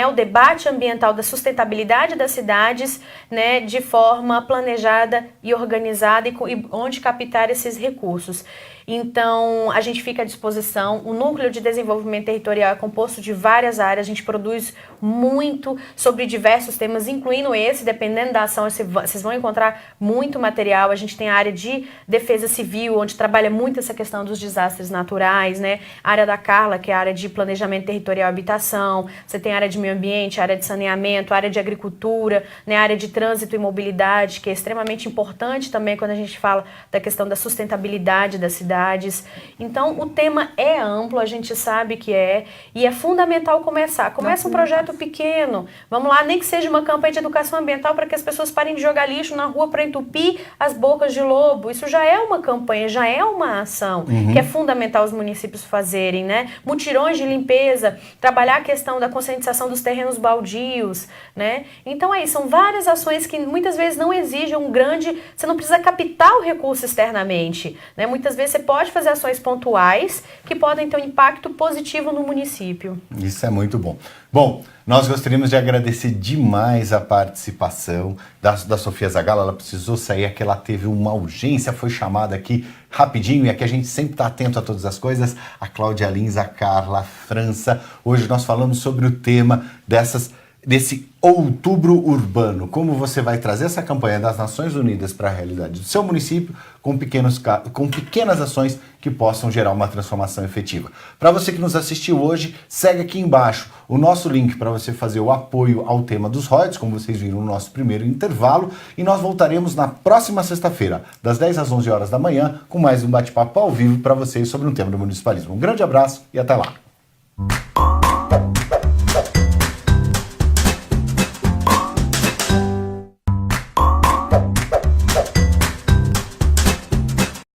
o debate ambiental da sustentabilidade das cidades, né, de forma planejada e organizada, e onde captar esses recursos. Então, a gente fica à disposição. O Núcleo de Desenvolvimento Territorial é composto de várias áreas. A gente produz muito sobre diversos temas, incluindo esse. Dependendo da ação, vocês vão encontrar muito material. A gente tem a área de defesa civil, onde trabalha muito essa questão dos desastres naturais, né? A área da Carla, que é a área de planejamento territorial e habitação. Você tem a área de meio ambiente, a área de saneamento, a área de agricultura, né? A área de trânsito e mobilidade, que é extremamente importante também quando a gente fala da questão da sustentabilidade da cidade. Então, o tema é amplo, a gente sabe que e é fundamental começar. Começa um projeto pequeno, vamos lá, nem que seja uma campanha de educação ambiental para que as pessoas parem de jogar lixo na rua para entupir as bocas de lobo. Isso já é uma campanha, já é uma ação que é fundamental os municípios fazerem, né? Mutirões de limpeza, trabalhar a questão da conscientização dos terrenos baldios, né? Então, são várias ações que muitas vezes não exigem você não precisa captar o recurso externamente, né? Muitas vezes você pode fazer ações pontuais que podem ter um impacto positivo no município. Isso é muito bom. Bom, nós gostaríamos de agradecer demais a participação da Sofia Zagalo. Ela precisou sair, é que ela teve uma urgência, foi chamada aqui rapidinho, e aqui a gente sempre está atento a todas as coisas. A Cláudia Lins, a Carla, a França. Hoje nós falamos sobre o tema desse Outubro Urbano, como você vai trazer essa campanha das Nações Unidas para a realidade do seu município com pequenas ações que possam gerar uma transformação efetiva. Para você que nos assistiu hoje, segue aqui embaixo o nosso link para você fazer o apoio ao tema dos royalties, como vocês viram no nosso primeiro intervalo, e nós voltaremos na próxima sexta-feira, das 10 às 11 horas da manhã, com mais um bate-papo ao vivo para vocês sobre um tema do municipalismo. Um grande abraço e até lá!